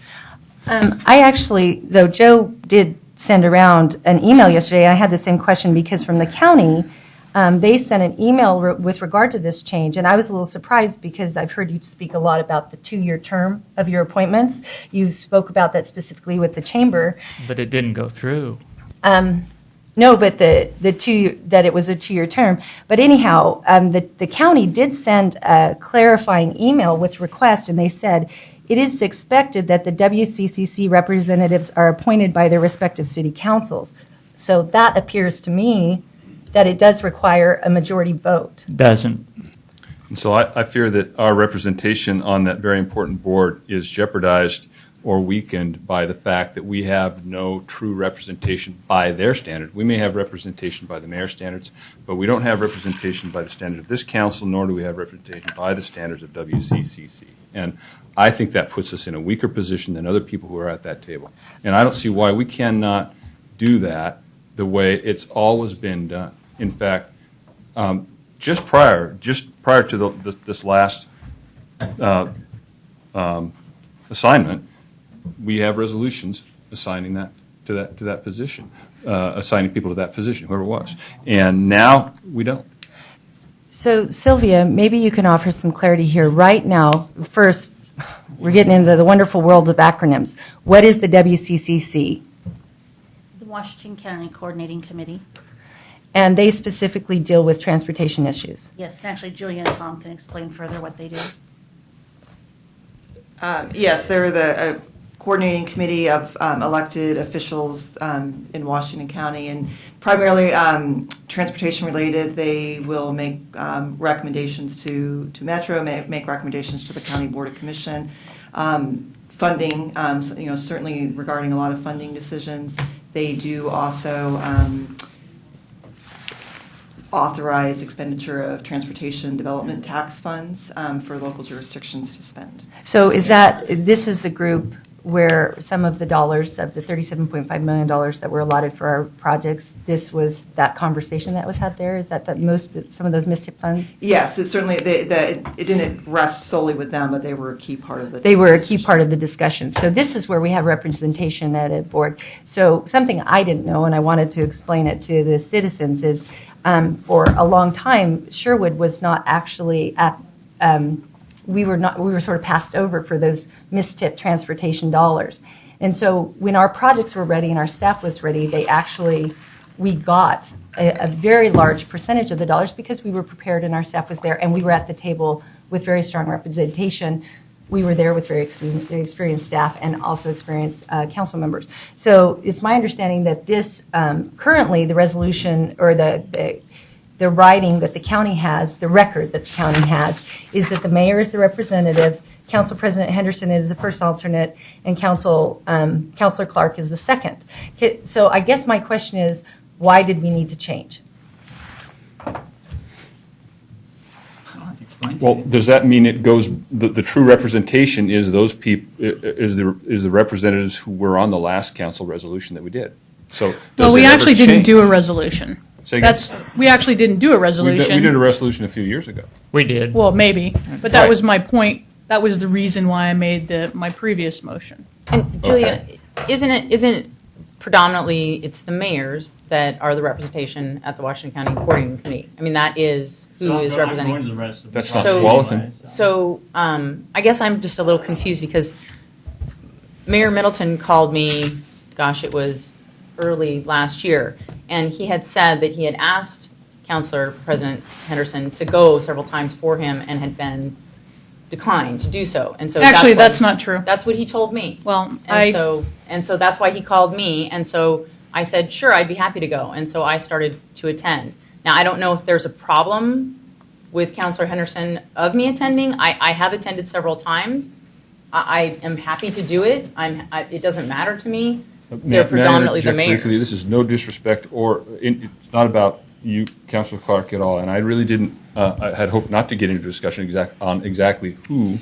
I actually, though, Joe did send around an email yesterday. I had the same question because from the county, they sent an email with regard to this change, and I was a little surprised because I've heard you speak a lot about the 2-year term of your appointments. You spoke about that specifically with the chamber. But it didn't go through. No, but that it was a 2-year term. But anyhow, the county did send a clarifying email with request, and they said, it is expected that the WCCC representatives are appointed by their respective city councils. So that appears to me that it does require a majority vote. Doesn't. And so I fear that our representation on that very important board is jeopardized or weakened by the fact that we have no true representation by their standards. We may have representation by the mayor's standards, but we don't have representation by the standards of this council, nor do we have representation by the standards of WCCC. And I think that puts us in a weaker position than other people who are at that table. And I don't see why we cannot do that the way it's always been done. In fact, just prior to this last assignment, we have resolutions assigning that to that position, assigning people to that position, whoever it was. And now we don't. So Sylvia, maybe you can offer some clarity here. Right now, first, we're getting into the wonderful world of acronyms. What is the WCCC? The Washington County Coordinating Committee. And they specifically deal with transportation issues. Yes, and actually Julia and Tom can explain further what they do. Yes, they're the coordinating committee of elected officials in Washington County, and primarily transportation related. They will make recommendations to Metro, make recommendations to the County Board of Commission. Funding, certainly regarding a lot of funding decisions. They do also authorize expenditure of transportation development tax funds for local jurisdictions to spend. So this is the group where some of the dollars of the $37.5 million that were allotted for our projects, this was that conversation that was had there? Is that some of those MISTIP funds? Yes, it certainly, it didn't rest solely with them, but they were a key part of the They were a key part of the discussion. So this is where we have representation at a board. So something I didn't know, and I wanted to explain it to the citizens, is for a long time, Sherwood was not actually at, we were sort of passed over for those MISTIP transportation dollars. And so when our projects were ready and our staff was ready, we got a very large percentage of the dollars because we were prepared and our staff was there and we were at the table with very strong representation. We were there with very experienced staff and also experienced council members. So it's my understanding that this, currently the resolution or the writing that the county has, the record that the county has, is that the mayor is the representative, Council President Henderson is the first alternate, and Councilor Clark is the second. So I guess my question is, why did we need to change? Well, does that mean it goes, the true representation is those people, is the representatives who were on the last council resolution that we did? So Well, we actually didn't do a resolution. Say again? We actually didn't do a resolution. We did a resolution a few years ago. We did. Well, maybe, but that Right. was my point. That was the reason why I made my previous motion. And Julia, isn't it predominantly it's the mayors that are the representation at the Washington County Coordinating Committee? I mean, that is who is representing. That's not So- Tualatin. So I guess I'm just a little confused because Mayor Middleton called me, gosh, it was early last year, and he had said that he had asked Councilor President Henderson to go several times for him and had been declined to do so. And so Actually, that's that's not true. That's what he told me. Well, And so that's why he called me. And so I said, sure, I'd be happy to go. And so I started to attend. Now, I don't know if there's a problem with Councilor Henderson of me attending. I have attended several times. I am happy to do it. It doesn't matter to me. They're predominantly the mayors. Briefly, this is no disrespect, it's not about you, Councilor Clark, at all. And I really didn't. I had hoped not to get into discussion on exactly who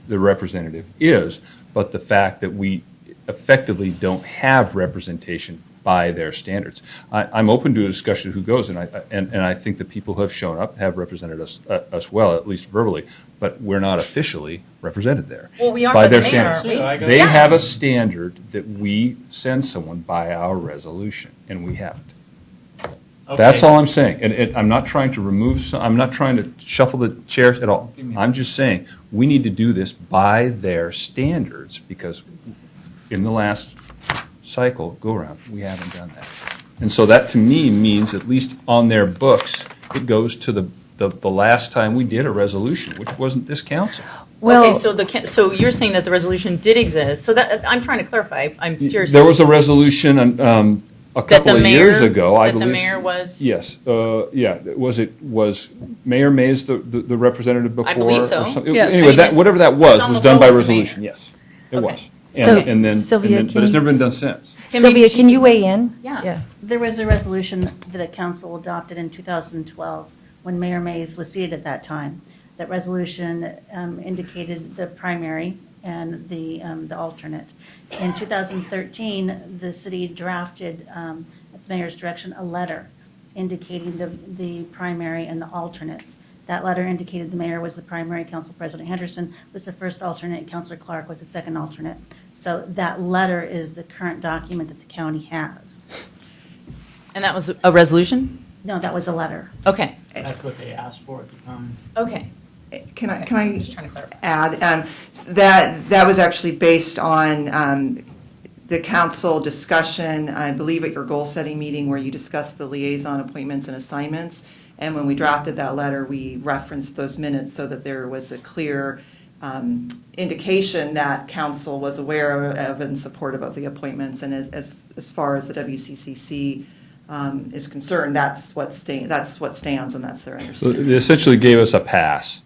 the representative is, but the fact that we effectively don't have representation by their standards. I'm open to a discussion of who goes, and I think the people who have shown up have represented us well, at least verbally, but we're not officially represented there. Well, we are by by the their mayor, standards. aren't we? They have a standard that we send someone by our resolution, and we haven't. That's all I'm saying. And I'm not trying to I'm not trying to shuffle the chairs at all. I'm just saying we need to do this by their standards because in the last cycle, go around, we haven't done that. And so that to me means at least on their books, it goes to the last time we did a resolution, which wasn't this council. Well, Okay, so you're saying that the resolution did exist. So that I'm trying to clarify. I'm serious. There was a resolution a couple of years ago, I believe. That the mayor was. Yes, was Mayor Mays the representative before? I believe so. Or something? Yes. Anyway, whatever that was almost done by always the mayor. resolution. Yes, it Okay. was. So, And then, Sylvia, but it's never been done since. Sylvia, can you weigh in? Yeah. There was a resolution that a council adopted in 2012 when Mayor Mays was seated at that time. That resolution indicated the primary and the alternate. In 2013, the city drafted, at the mayor's direction, a letter indicating the primary and the alternates. That letter indicated the mayor was the primary, Council President Henderson was the first alternate, and Councilor Clark was the second alternate. So that letter is the current document that the county has. And that was a resolution? No, that was a letter. Okay. That's what they asked for at the time. Okay. Can I Just trying to clarify. add, that was actually based on the council discussion, I believe at your goal-setting meeting where you discussed the liaison appointments and assignments. And when we drafted that letter, we referenced those minutes so that there was a clear indication that council was aware of and supportive of the appointments. And as far as the WCCC is concerned, that's what stands, and that's their So understanding. they essentially gave us a pass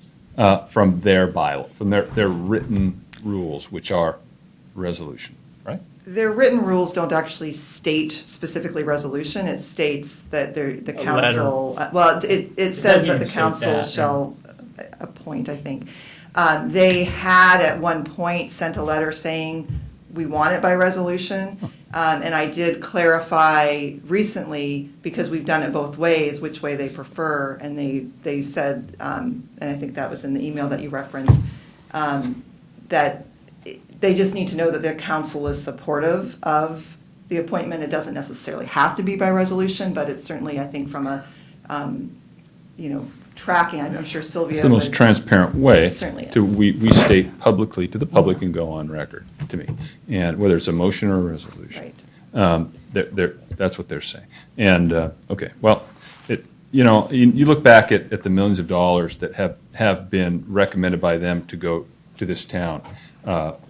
from their bylaw, from their written rules, which are resolution, right? Their written rules don't actually state specifically resolution. It states that the council, it says that even the state council that, shall appoint, I think. They had at one point sent a letter saying we want it by resolution. And I did clarify recently, because we've done it both ways, which way they prefer. And they said, and I think that was in the email that you referenced, that they just need to know that their council is supportive of the appointment. It doesn't necessarily have to be by resolution, but it's certainly, I think, from a, tracking, I'm sure Sylvia. It's the most transparent way It certainly to is. we state publicly to the public and go on record to me, and whether it's a motion or a resolution. Right. That's what they're saying. And okay, well, you look back at the millions of dollars that have been recommended by them to go to this town,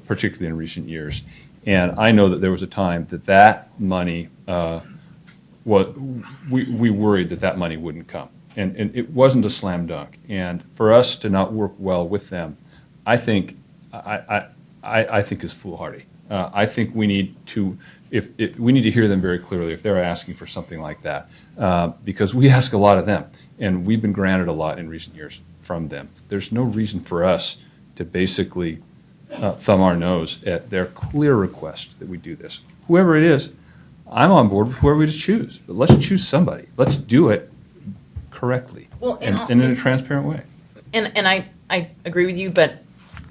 particularly in recent years, and I know that there was a time that money we worried that money wouldn't come. And it wasn't a slam dunk. And for us to not work well with them, I think is foolhardy. I think we need to hear them very clearly if they're asking for something like that, because we ask a lot of them, and we've been granted a lot in recent years from them. There's no reason for us to basically thumb our nose at their clear request that we do this. Whoever it is, I'm on board with whoever we choose. But let's choose somebody. Let's do it correctly, Well, and in a transparent way. And I agree with you, but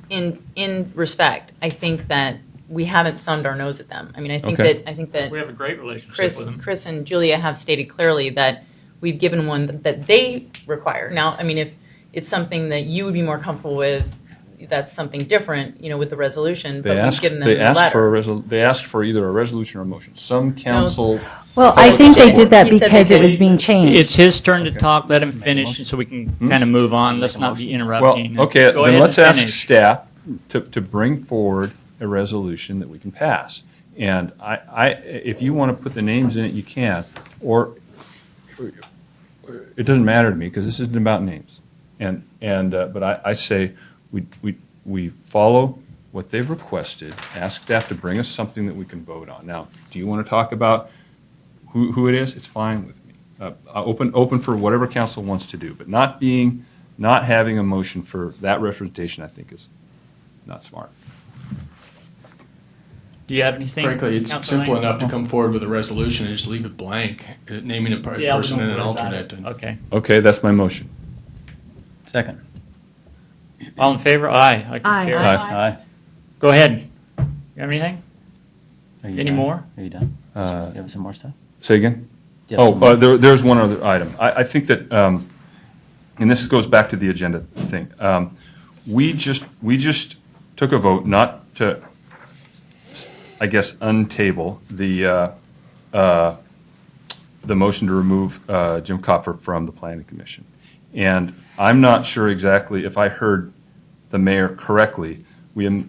in respect, I think that we haven't thumbed our nose at them. I mean, I think that We have a great relationship with them. Chris and Julia have stated clearly that we've given one that they require. Now, I mean, if it's something that you would be more comfortable with, that's something different, with the resolution. But we've given them a letter. They asked for either a resolution or a motion. Some council. Well, I think they did that He said because they it was did. being changed. It's his turn to talk. Let him finish so we can kind of move on. Let's not be Well, interrupting. okay, Go then ahead let's and ask finish. staff to bring forward a resolution that we can pass. And if you want to put the names in it, you can. Or it doesn't matter to me because this isn't about names. But I say we follow what they've requested. Ask staff to bring us something that we can vote on. Now, do you want to talk about who it is? It's fine with me. Open for whatever council wants to do, but not having a motion for that representation, I think, is not smart. Do you have anything? Frankly, it's Councilor simple Lang? enough to come forward with a resolution and just leave it blank, naming a Yeah, person and an we'll worry about alternate. it. and- Okay. Okay, that's my motion. Second. All in favor? Aye. I Aye. concur. Aye. Go ahead. You have anything? Are you Any done? more? Are you done? You have some more stuff? Say again? Do you have some more? There's one other item. I think that, and this goes back to the agenda thing. We just took a vote not to, I guess, untable the motion to remove Jim Kopfer from the Planning Commission. And I'm not sure exactly if I heard the mayor correctly. The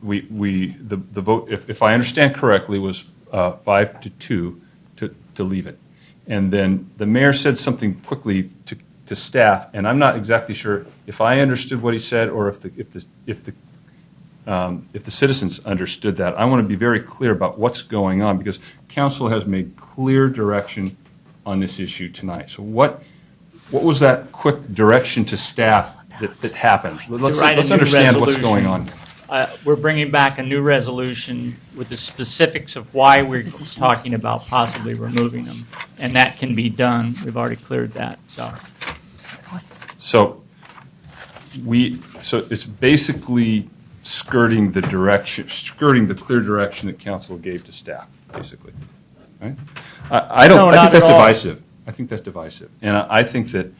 vote, if I understand correctly, was 5-2 to leave it. And then the mayor said something quickly to staff, and I'm not exactly sure if I understood what he said or if the citizens understood that. I want to be very clear about what's going on because council has made clear direction on this issue tonight. So what was that quick direction to staff that happened? Let's write a new understand what's resolution. going on. We're bringing back a new resolution with the specifics of why we're talking about possibly removing them. And that can be done. We've already cleared that, so. So it's basically skirting the clear direction that council gave to staff, basically. Right? I No, think not that's at all. divisive. I think that's divisive, and I think that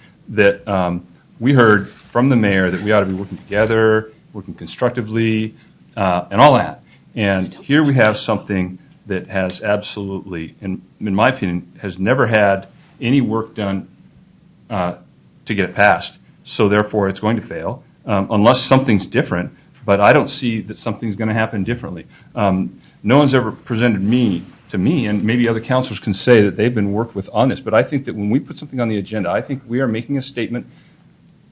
we heard from the mayor that we ought to be working together, working constructively, and all that. And here we have something that has absolutely, in my opinion, has never had any work done to get it passed. So therefore, it's going to fail unless something's different. But I don't see that something's going to happen differently. No one's ever presented to me, and maybe other councilors can say that they've been worked with on this. But I think that when we put something on the agenda, I think we are making a statement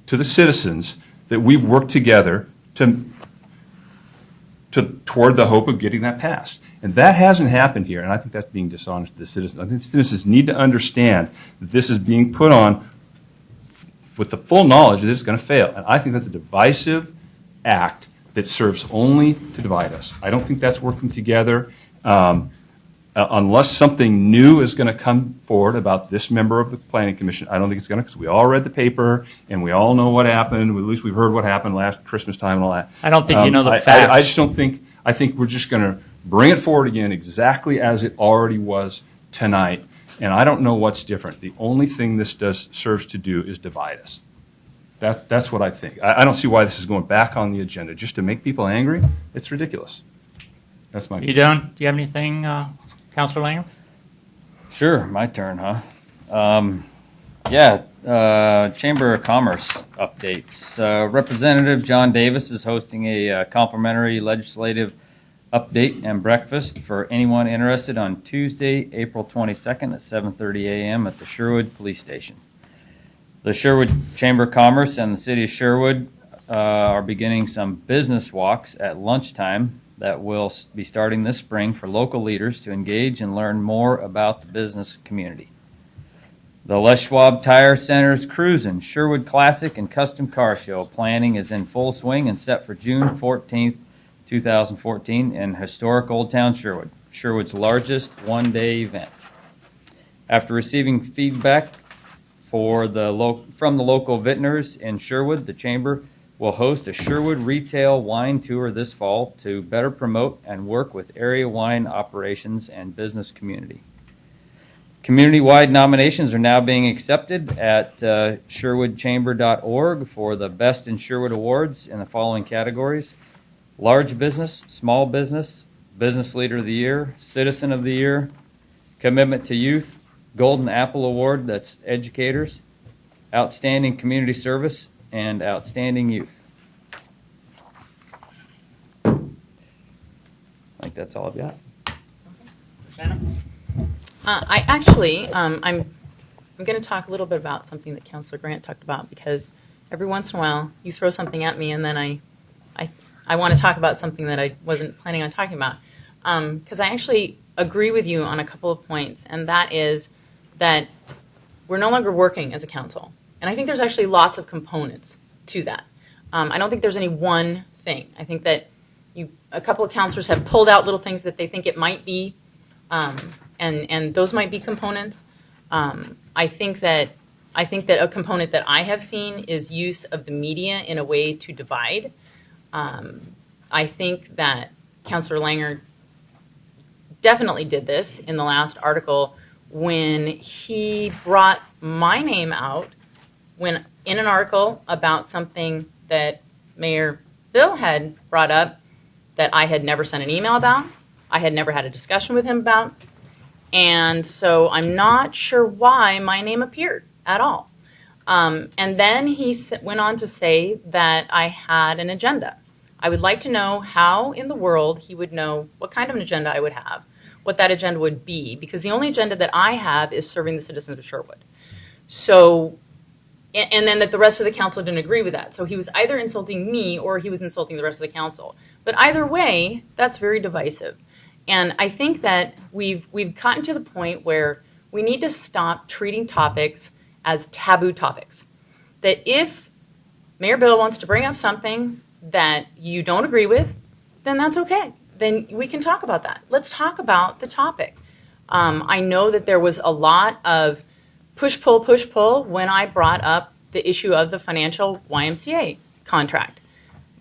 to the citizens that we've worked together toward the hope of getting that passed. And that hasn't happened here, and I think that's being dishonest to the citizens. I think the citizens need to understand that this is being put on with the full knowledge that it's going to fail. And I think that's a divisive act that serves only to divide us. I don't think that's working together. Unless something new is going to come forward about this member of the Planning Commission, I don't think it's going to, because we all read the paper and we all know what happened. At least we've heard what happened last Christmas time and all that. I don't think you know the facts. I just don't think, I think we're just going to bring it forward again exactly as it already was tonight. And I don't know what's different. The only thing this serves to do is divide us. That's what I think. I don't see why this is going back on the agenda just to make people angry. It's ridiculous. That's my view. You don't? Do you have anything, Councilor Langer? Sure, my turn, huh? Chamber of Commerce updates. Representative John Davis is hosting a complimentary legislative update and breakfast for anyone interested on Tuesday, April 22nd at 7:30 a.m. at the Sherwood Police Station. The Sherwood Chamber of Commerce and the City of Sherwood are beginning some business walks at lunchtime that will be starting this spring for local leaders to engage and learn more about the business community. The Les Schwab Tire Center's Cruisin' Sherwood Classic and Custom Car Show planning is in full swing and set for June 14th, 2014 in historic Old Town Sherwood, Sherwood's largest one-day event. After receiving feedback from the local vintners in Sherwood, the Chamber will host a Sherwood retail wine tour this fall to better promote and work with area wine operations and business community. Community-wide nominations are now being accepted at sherwoodchamber.org for the Best in Sherwood Awards in the following categories: Large Business, Small Business, Business Leader of the Year, Citizen of the Year, Commitment to Youth, Golden Apple Award, that's educators, Outstanding Community Service, and Outstanding Youth. I think that's all I've got. I actually, I'm going to talk a little bit about something that Councilor Grant talked about, because every once in a while you throw something at me and then I want to talk about something that I wasn't planning on talking about. Because I actually agree with you on a couple of points, and that is that we're no longer working as a council. And I think there's actually lots of components to that. I don't think there's any one thing. I think that a couple of councilors have pulled out little things that they think it might be, and those might be components. I think that a component that I have seen is use of the media in a way to divide. I think that Councilor Langer definitely did this in the last article when he brought my name out when in an article about something that Mayor Bill had brought up that I had never sent an email about, I had never had a discussion with him about, and so I'm not sure why my name appeared at all. And then he went on to say that I had an agenda. I would like to know how in the world he would know what kind of an agenda I would have, what that agenda would be, because the only agenda that I have is serving the citizens of Sherwood. So, and then that the rest of the council didn't agree with that. So he was either insulting me or he was insulting the rest of the council. But either way, that's very divisive. And I think that we've gotten to the point where we need to stop treating topics as taboo topics. That if Mayor Bill wants to bring up something that you don't agree with, then that's okay. Then we can talk about that. Let's talk about the topic. I know that there was a lot of push-pull when I brought up the issue of the financial YMCA contract.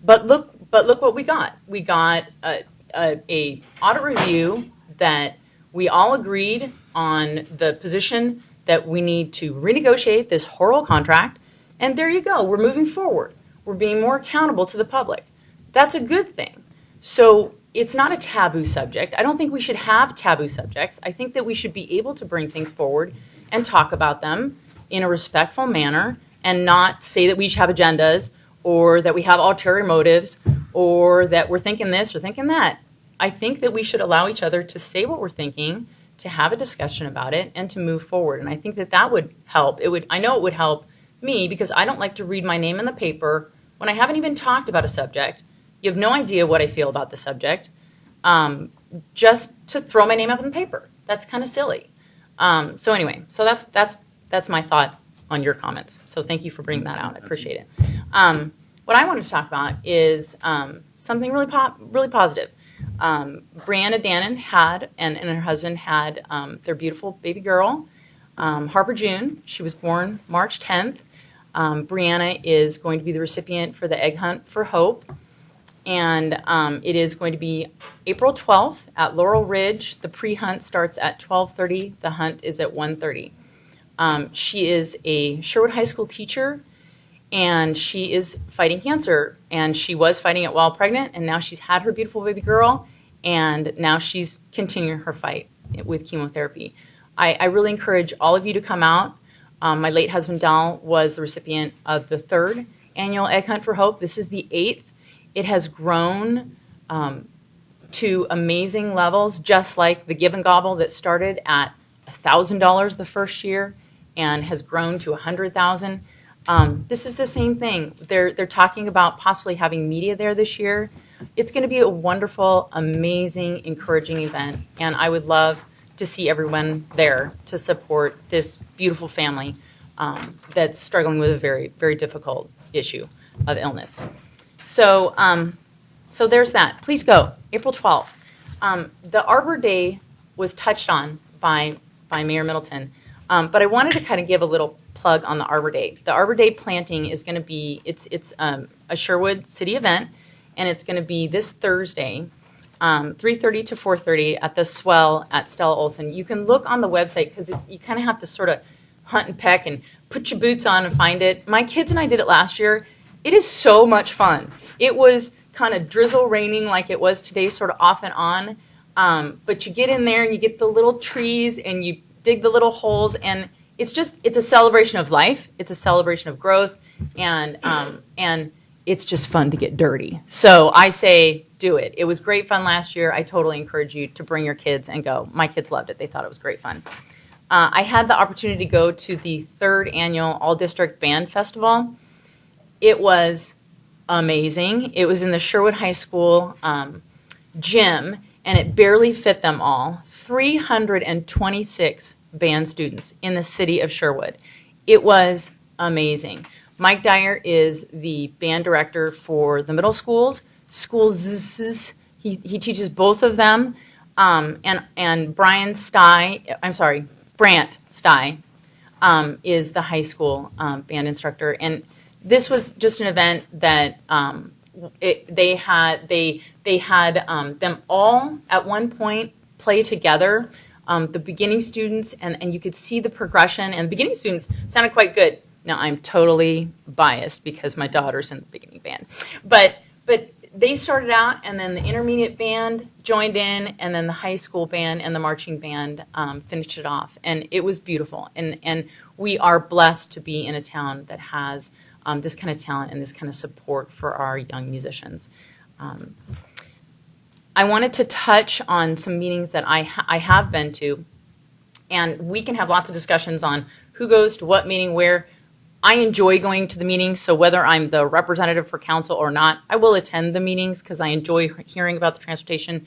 But But look what we got. We got a audit review that we all agreed on the position that we need to renegotiate this horrible contract. And there you go. We're moving forward. We're being more accountable to the public. That's a good thing. So it's not a taboo subject. I don't think we should have taboo subjects. I think that we should be able to bring things forward and talk about them in a respectful manner and not say that we each have agendas or that we have ulterior motives or that we're thinking this or thinking that. I think that we should allow each other to say what we're thinking, to have a discussion about it, and to move forward. And I think that that would help. I know it would help me because I don't like to read my name in the paper when I haven't even talked about a subject. You have no idea what I feel about the subject. Just to throw my name up in the paper. That's kind of silly. So anyway, so that's my thought on your comments. So thank you for bringing that out. I appreciate it. What I wanted to talk about is something really positive. Brianna Dannon and her husband had their beautiful baby girl, Harper June. She was born March 10th. Brianna is going to be the recipient for the Egg Hunt for Hope. And it is going to be April 12th at Laurel Ridge. The pre-hunt starts at 12:30. The hunt is at 1:30. She is a Sherwood High School teacher, and she is fighting cancer. And she was fighting it while pregnant, and now she's had her beautiful baby girl, and now she's continuing her fight with chemotherapy. I really encourage all of you to come out. My late husband, Dal, was the recipient of the 3rd annual Egg Hunt for Hope. This is the 8th. It has grown to amazing levels, just like the Give and Gobble that started at $1,000 the first year and has grown to $100,000. This is the same thing. They're talking about possibly having media there this year. It's going to be a wonderful, amazing, encouraging event, and I would love to see everyone there to support this beautiful family that's struggling with a very, very difficult issue of illness. So there's that. Please go, April 12th. The Arbor Day was touched on by Mayor Middleton, but I wanted to kind of give a little plug on the Arbor Day. The Arbor Day planting is going to be, it's a Sherwood city event, and it's going to be this Thursday, 3:30 to 4:30 at the Swell at Stella Olson. You can look on the website because you kind of have to sort of hunt and peck and put your boots on and find it. My kids and I did it last year. It is so much fun. It was kind of drizzle raining like it was today, sort of off and on. But you get in there and you get the little trees and you dig the little holes, and it's a celebration of life. It's a celebration of growth, and it's just fun to get dirty. So I say do it. It was great fun last year. I totally encourage you to bring your kids and go. My kids loved it. They thought it was great fun. I had the opportunity to go to the 3rd annual All-District Band Festival. It was amazing. It was in the Sherwood High School gym, and it barely fit them all. 326 band students in the city of Sherwood. It was amazing. Mike Dyer is the band director for the middle schools. He teaches both of them. And Brant Stye is the high school band instructor. And this was just an event that they had them all at one point play together. The beginning students, and you could see the progression. And the beginning students sounded quite good. Now, I'm totally biased because my daughter's in the beginning band. But they started out, and then the intermediate band joined in, and then the high school band and the marching band finished it off. And it was beautiful. And we are blessed to be in a town that has this kind of talent and this kind of support for our young musicians. I wanted to touch on some meetings that I have been to, and we can have lots of discussions on who goes to what meeting where. I enjoy going to the meetings, so whether I'm the representative for council or not, I will attend the meetings because I enjoy hearing about the transportation,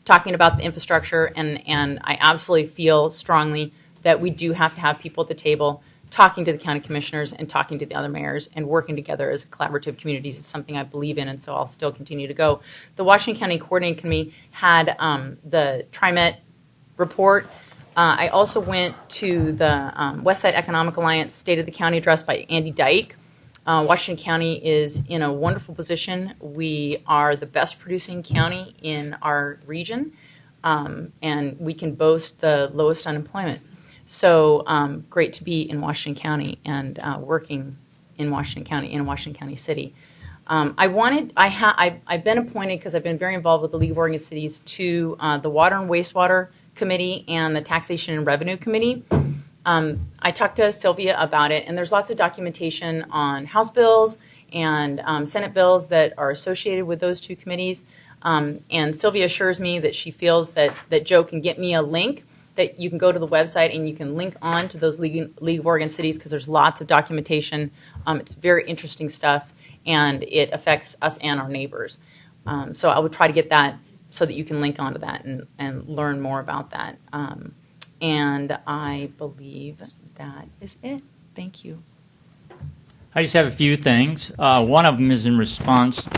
talking about the infrastructure, and I absolutely feel strongly that we do have to have people at the table talking to the county commissioners and talking to the other mayors and working together as collaborative communities is something I believe in, and so I'll still continue to go. The Washington County Coordinating Committee had the TriMet report. I also went to the West Side Economic Alliance State of the County address by Andy Dyke. Washington County is in a wonderful position. We are the best producing county in our region, and we can boast the lowest unemployment. So great to be in Washington County and working in Washington County City. I've been appointed because I've been very involved with the League of Oregon Cities to the Water and Wastewater Committee and the Taxation and Revenue Committee. I talked to Sylvia about it, and there's lots of documentation on House bills and Senate bills that are associated with those two committees. And Sylvia assures me that she feels that Joe can get me a link that you can go to the website and you can link on to those League of Oregon Cities, because there's lots of documentation. It's very interesting stuff, and it affects us and our neighbors. So I would try to get that so that you can link onto that and learn more about that. And I believe that is it. Thank you. I just have a few things. One of them is in response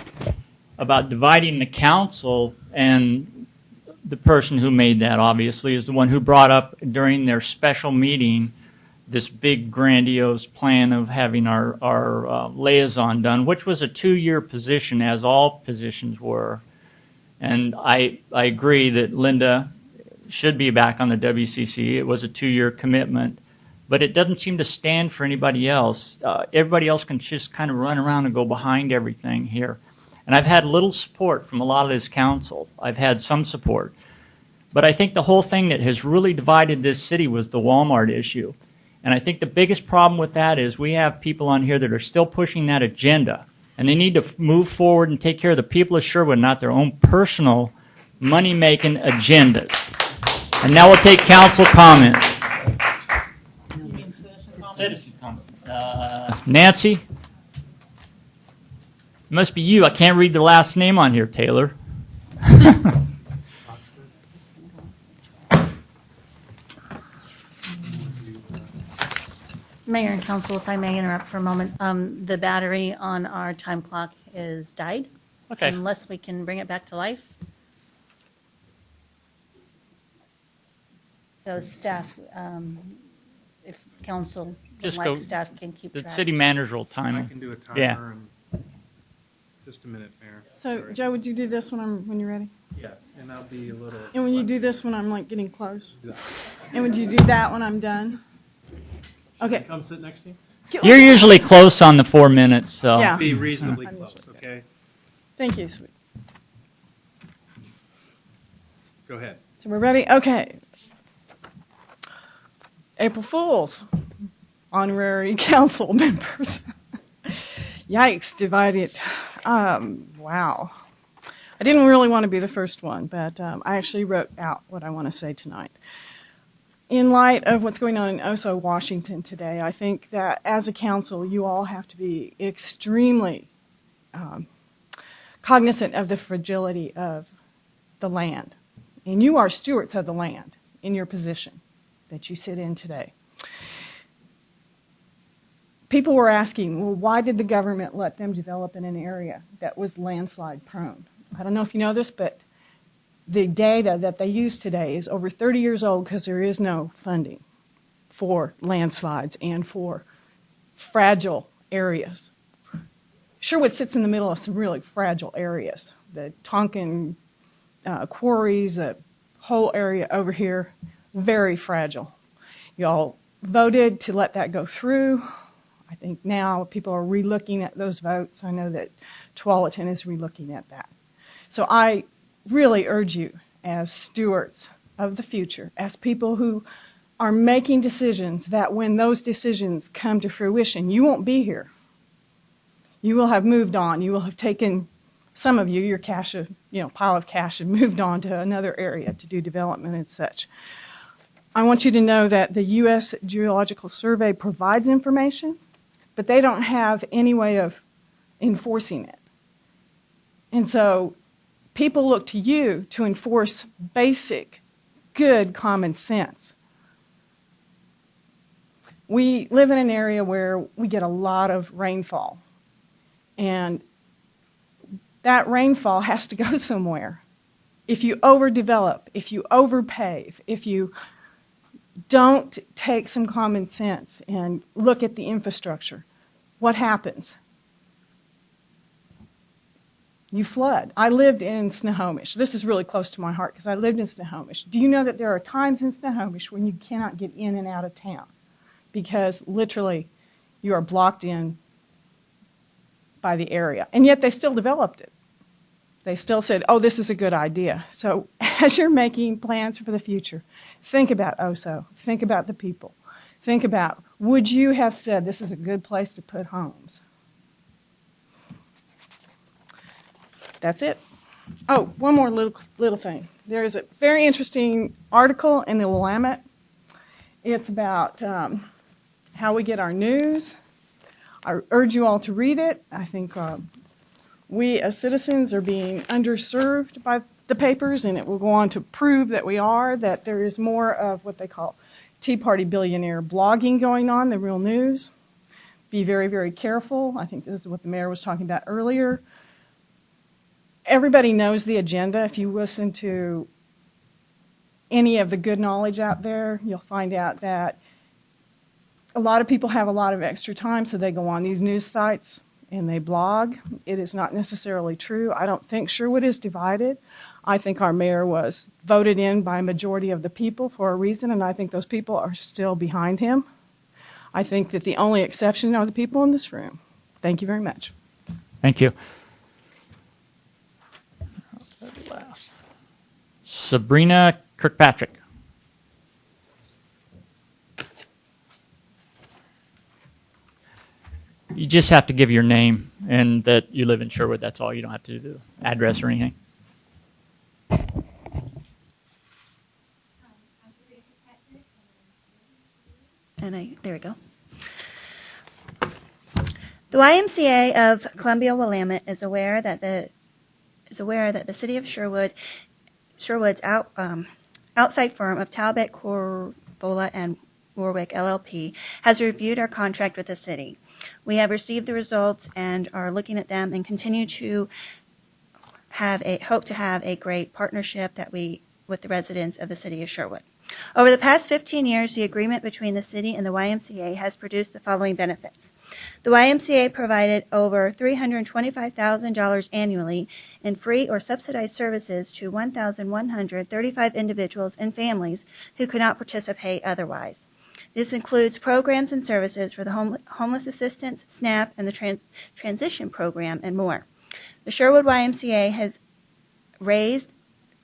about dividing the council, and the person who made that, obviously, is the one who brought up during their special meeting this big grandiose plan of having our liaison done, which was a 2-year position, as all positions were. And I agree that Linda should be back on the WCC. It was a 2-year commitment, but it doesn't seem to stand for anybody else. Everybody else can just kind of run around and go behind everything here. And I've had little support from a lot of this council. I've had some support. But I think the whole thing that has really divided this city was the Walmart issue. And I think the biggest problem with that is we have people on here that are still pushing that agenda. And they need to move forward and take care of the people of Sherwood, not their own personal money-making agendas. And now we'll take council comments. Citizen comments. Nancy? It must be you. I can't read the last name on here, Taylor. Mayor and council, if I may interrupt for a moment, the battery on our time clock is died. Okay. Unless we can bring it back to life. So staff, if council would Just like, go- staff can keep The track. city manager will time I it. can do a timer Yeah. in just a minute, Mayor. So, Sorry. Joe, would you do this when you're ready? Yeah, and I'll be a little. And when you do this when I'm like getting close? And would you do that when I'm done? Okay. Come sit next to you. You're usually close on the 4 minutes, so. Yeah. Be reasonably I'm close, usually okay? Thank you, sweet. Go ahead. So we're ready? Okay. April Fools. Honorary council members. Yikes, divided. Wow. I didn't really want to be the first one, but I actually wrote out what I want to say tonight. In light of what's going on in Oso, Washington today, I think that as a council, you all have to be extremely cognizant of the fragility of the land. And you are stewards of the land in your position that you sit in today. People were asking, well, why did the government let them develop in an area that was landslide prone? I don't know if you know this, but the data that they use today is over 30 years old because there is no funding for landslides and for fragile areas. Sherwood sits in the middle of some really fragile areas. The Tonkin quarries, the whole area over here, very fragile. Y'all voted to let that go through. I think now people are relooking at those votes. I know that Tualatin is relooking at that. So I really urge you as stewards of the future, as people who are making decisions, that when those decisions come to fruition, you won't be here. You will have moved on. You will have taken, some of you, your cash, pile of cash and moved on to another area to do development and such. I want you to know that the U.S. Geological Survey provides information, but they don't have any way of enforcing it. And so people look to you to enforce basic, good common sense. We live in an area where we get a lot of rainfall, and that rainfall has to go somewhere. If you overdevelop, if you overpave, if you don't take some common sense and look at the infrastructure, what happens? you flood. I lived in Snohomish. This is really close to my heart because I lived in Snohomish. Do you know that there are times in Snohomish when you cannot get in and out of town because literally you are blocked in by the area? And yet they still developed it. They still said, oh, this is a good idea. So as you're making plans for the future, think about OSO. Think about the people. Think about, would you have said this is a good place to put homes? That's it. Oh, one more little thing. There is a very interesting article in the Willamette. It's about how we get our news. I urge you all to read it. I think we as citizens are being underserved by the papers, and it will go on to prove that we are, that there is more of what they call Tea Party billionaire blogging going on than real news. Be very, very careful. I think this is what the mayor was talking about earlier. Everybody knows the agenda. If you listen to any of the good knowledge out there, you'll find out that a lot of people have a lot of extra time, so they go on these news sites and they blog. It is not necessarily true. I don't think Sherwood is divided. I think our mayor was voted in by a majority of the people for a reason, and I think those people are still behind him. I think that the only exception are the people in this room. Thank you very much. Thank you. Sabrina Kirkpatrick. You just have to give your name and that you live in Sherwood. That's all. You don't have to do the address or anything. There we go. The YMCA of Columbia Willamette is aware that the city of Sherwood's outside firm of Talbot, Corvola, and Warwick LLP has reviewed our contract with the city. We have received the results and are looking at them and continue to hope to have a great partnership with the residents of the city of Sherwood. Over the past 15 years, the agreement between the city and the YMCA has produced the following benefits. The YMCA provided over $325,000 annually in free or subsidized services to 1,135 individuals and families who could not participate otherwise. This includes programs and services for the homeless assistance, SNAP, and the transition program, and more. The Sherwood YMCA has raised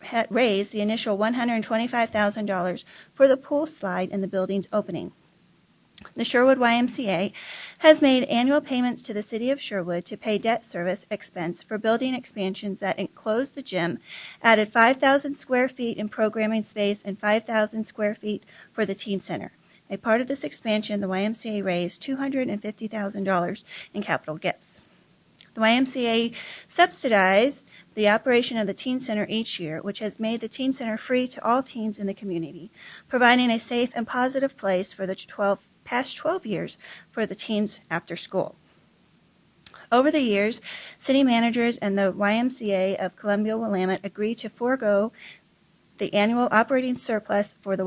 the initial $125,000 for the pool slide in the building's opening. The Sherwood YMCA has made annual payments to the City of Sherwood to pay debt service expense for building expansions that enclosed the gym, added 5,000 square feet in programming space and 5,000 square feet for the teen center. A part of this expansion, the YMCA raised $250,000 in capital gifts. The YMCA subsidized the operation of the teen center each year, which has made the teen center free to all teens in the community, providing a safe and positive place for the past 12 years for the teens after school. Over the years, city managers and the YMCA of Columbia Willamette agreed to forego the annual operating surplus for the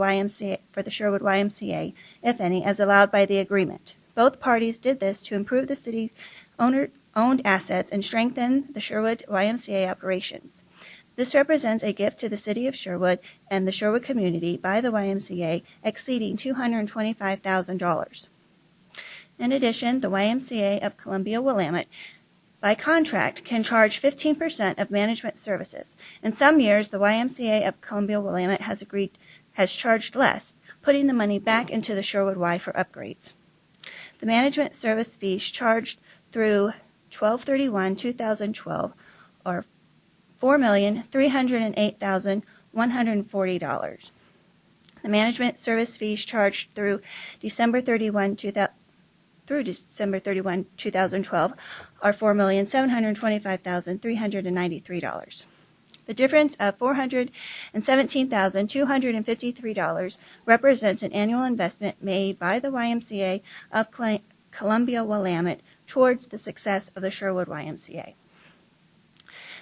Sherwood YMCA, if any, as allowed by the agreement. Both parties did this to improve the city owned assets and strengthen the Sherwood YMCA operations. This represents a gift to the city of Sherwood and the Sherwood community by the YMCA exceeding $225,000. In addition, the YMCA of Columbia Willamette, by contract, can charge 15% of management services. In some years, the YMCA of Columbia Willamette has charged less, putting the money back into the Sherwood Y for upgrades. The management service fees charged through 12/31/2012 are $4,308,140. The management service fees charged through December 31, 2012 are $4,725,393. The difference of $417,253 represents an annual investment made by the YMCA of Columbia Willamette towards the success of the Sherwood YMCA.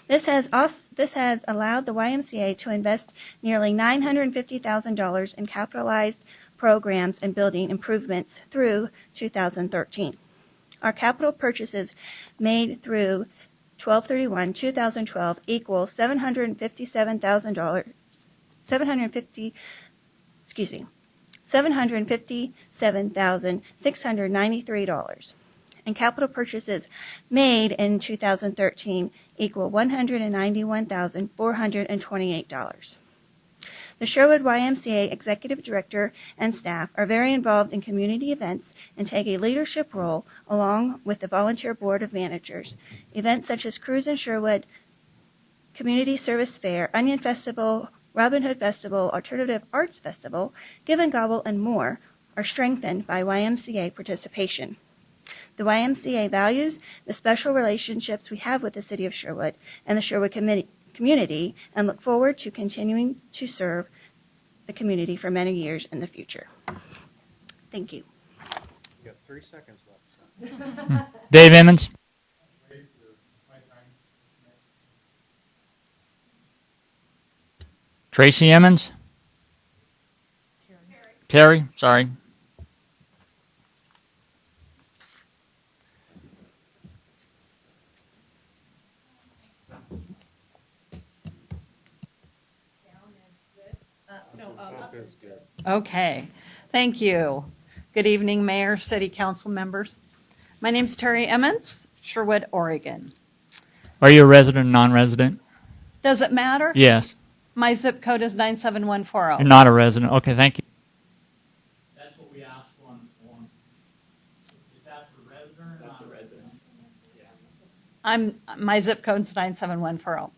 This has allowed the YMCA to invest nearly $950,000 in capitalized programs and building improvements through 2013. Our capital purchases made through 12/31/2012 equals $757,000. $757,693, and capital purchases made in 2013 equal $191,428. The Sherwood YMCA Executive Director and staff are very involved in community events and take a leadership role along with the Volunteer Board of Managers. Events such as Cruise in Sherwood, Community Service Fair, Onion Festival, Robin Hood Festival, Alternative Arts Festival, Give and Gobble, and more are strengthened by YMCA participation. The YMCA values the special relationships we have with the City of Sherwood and the Sherwood community and look forward to continuing to serve the community for many years in the future. Thank you. You got 3 seconds left. Dave Emmons. Tracy Emmons. Terry, sorry. Okay, thank you. Good evening, Mayor, City Council members. My name's Terry Emmons, Sherwood, Oregon. Are you a resident or non-resident? Does it matter? Yes. My zip code is 97140. You're not a resident. Okay, thank you. That's what we asked on the form. Is that for resident? That's a resident. My zip code's 97140.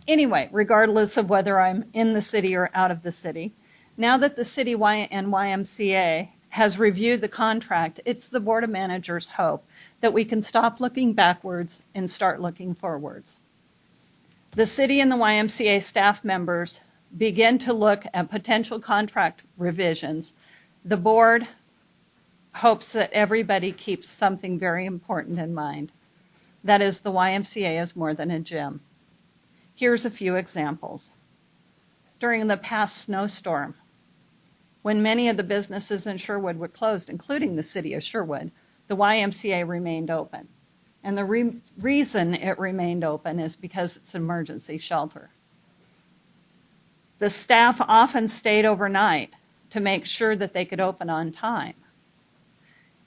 Anyway, regardless of whether I'm in the city or out of the city, now that the city and YMCA has reviewed the contract, it's the Board of Managers' hope that we can stop looking backwards and start looking forwards. The city and the YMCA staff members begin to look at potential contract revisions. The board hopes that everybody keeps something very important in mind. That is, the YMCA is more than a gym. Here's a few examples. During the past snowstorm, when many of the businesses in Sherwood were closed, including the city of Sherwood, the YMCA remained open. And the reason it remained open is because it's an emergency shelter. The staff often stayed overnight to make sure that they could open on time.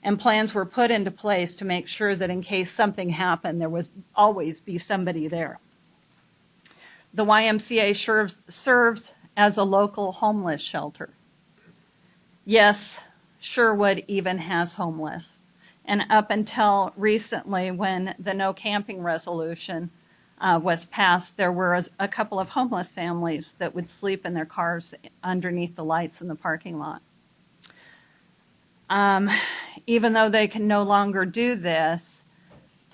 And plans were put into place to make sure that in case something happened, there would always be somebody there. The YMCA serves as a local homeless shelter. Yes, Sherwood even has homeless. And up until recently, when the no camping resolution was passed, there were a couple of homeless families that would sleep in their cars underneath the lights in the parking lot. Even though they can no longer do this,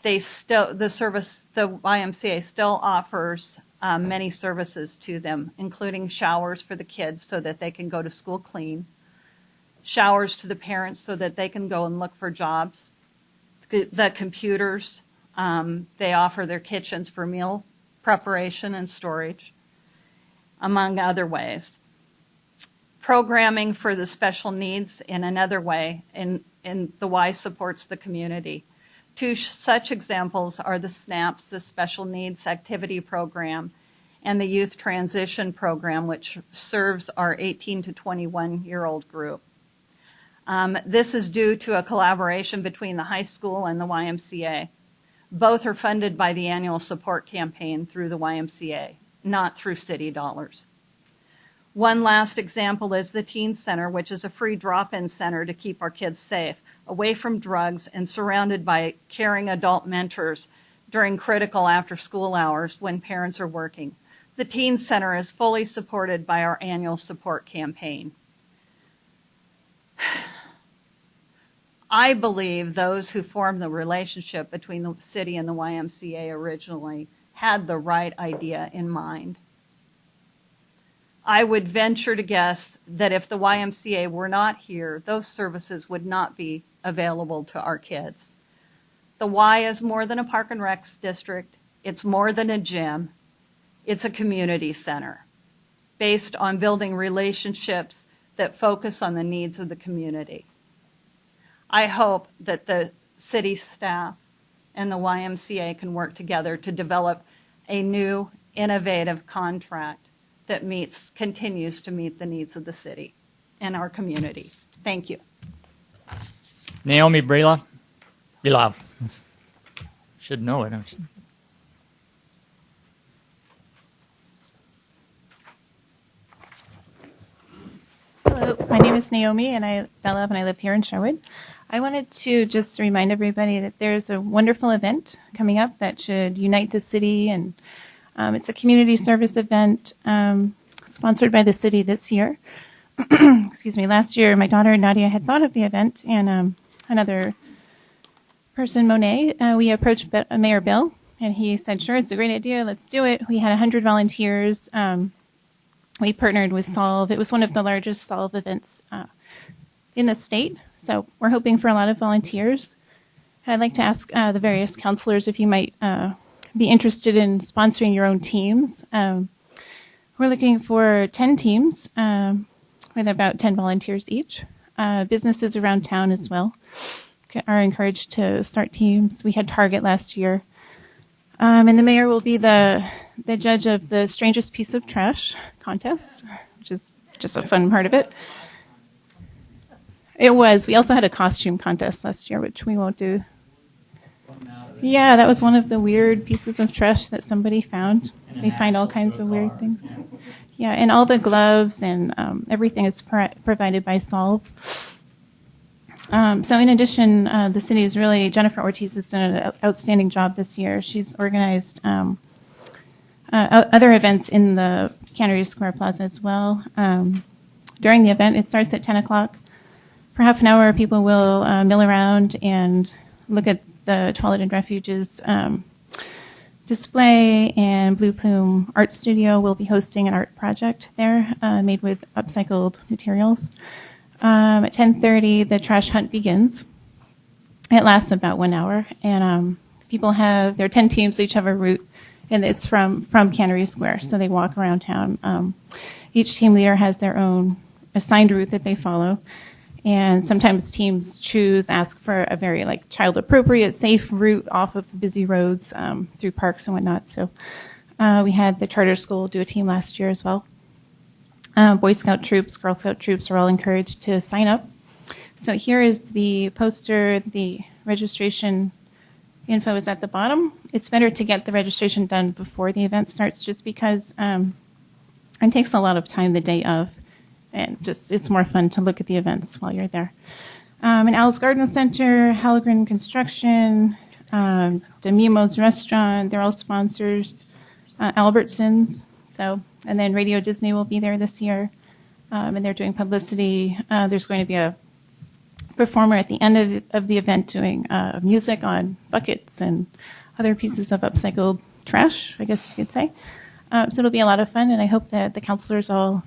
the YMCA still offers many services to them, including showers for the kids so that they can go to school clean, showers to the parents so that they can go and look for jobs, the computers, they offer their kitchens for meal preparation and storage, among other ways. Programming for the special needs in another way, and the Y supports the community. Two such examples are the SNAPS, the Special Needs Activity Program, and the Youth Transition Program, which serves our 18 to 21-year-old group. This is due to a collaboration between the high school and the YMCA. Both are funded by the annual support campaign through the YMCA, not through city dollars. One last example is the Teen Center, which is a free drop-in center to keep our kids safe, away from drugs, and surrounded by caring adult mentors during critical after-school hours when parents are working. The Teen Center is fully supported by our annual support campaign. I believe those who formed the relationship between the city and the YMCA originally had the right idea in mind. I would venture to guess that if the YMCA were not here, those services would not be available to our kids. The Y is more than a park and rec district. It's more than a gym. It's a community center based on building relationships that focus on the needs of the community. I hope that the city staff and the YMCA can work together to develop a new, innovative contract that continues to meet the needs of the city and our community. Thank you. Naomi Belov. Should know it. Hello, my name is Naomi, and I live here in Sherwood. I wanted to just remind everybody that there's a wonderful event coming up that should unite the city, and it's a community service event sponsored by the city this year. Excuse me. Last year, my daughter Nadia had thought of the event, and another person, Monet, we approached Mayor Bill, and he said, "Sure, it's a great idea. Let's do it." We had 100 volunteers. We partnered with Solve. It was one of the largest Solve events in the state, so we're hoping for a lot of volunteers. I'd like to ask the various counselors if you might be interested in sponsoring your own teams. We're looking for 10 teams with about 10 volunteers each. Businesses around town as well are encouraged to start teams. We had Target last year. And the mayor will be the judge of the strangest piece of trash contest, which is just a fun part of it. It was. We also had a costume contest last year, which we won't do. Yeah, that was one of the weird pieces of trash that somebody found. They find all kinds of weird things. Yeah, and all the gloves and everything is provided by Solve. So in addition, the city is really, Jennifer Ortiz has done an outstanding job this year. She's organized other events in the Cannery Square Plaza as well. During the event, it starts at 10 o'clock. For half an hour, people will mill around and look at the Toilet and Refuge's display, and Blue Plume Art Studio will be hosting an art project there made with upcycled materials. At 10:30, the trash hunt begins. It lasts about 1 hour, and people have, there are 10 teams, each have a route, and it's from Cannery Square, so they walk around town. Each team leader has their own assigned route that they follow, and sometimes teams ask for a very child-appropriate, safe route off of the busy roads through parks and whatnot. So we had the charter school do a team last year as well. Boy Scout troops, Girl Scout troops are all encouraged to sign up. So here is the poster. The registration info is at the bottom. It's better to get the registration done before the event starts, just because it takes a lot of time the day of, and just it's more fun to look at the events while you're there. And Al's Garden Center, Halgren Construction, Demimo's Restaurant, they're all sponsors. Albertsons, and then Radio Disney will be there this year, and they're doing publicity. There's going to be a performer at the end of the event doing music on buckets and other pieces of upcycled trash, I guess you could say. So it'll be a lot of fun, and I hope that the counselors all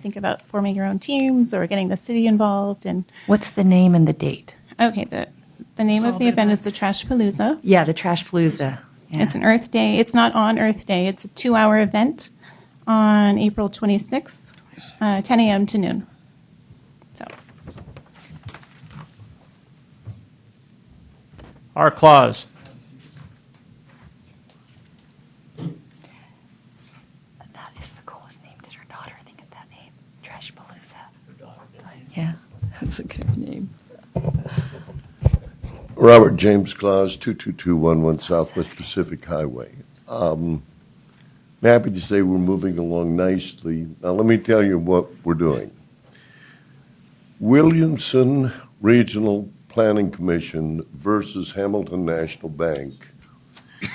think about forming your own teams or getting the city involved. And What's the name and the date? Okay, the name of the event is the Trash Palooza. Yeah, the Trash Palooza. Yeah. It's an Earth Day. It's not on Earth Day. It's a 2-hour event on April 26th, 10 a.m. to noon. So, Our clause. That is the coolest name. Did her daughter think of that name? Trash Palooza. Yeah, that's a good name. Robert James Claus, 22211 Southwest Pacific Highway. I'm happy to say we're moving along nicely. Now, let me tell you what we're doing. Williamson Regional Planning Commission versus Hamilton National Bank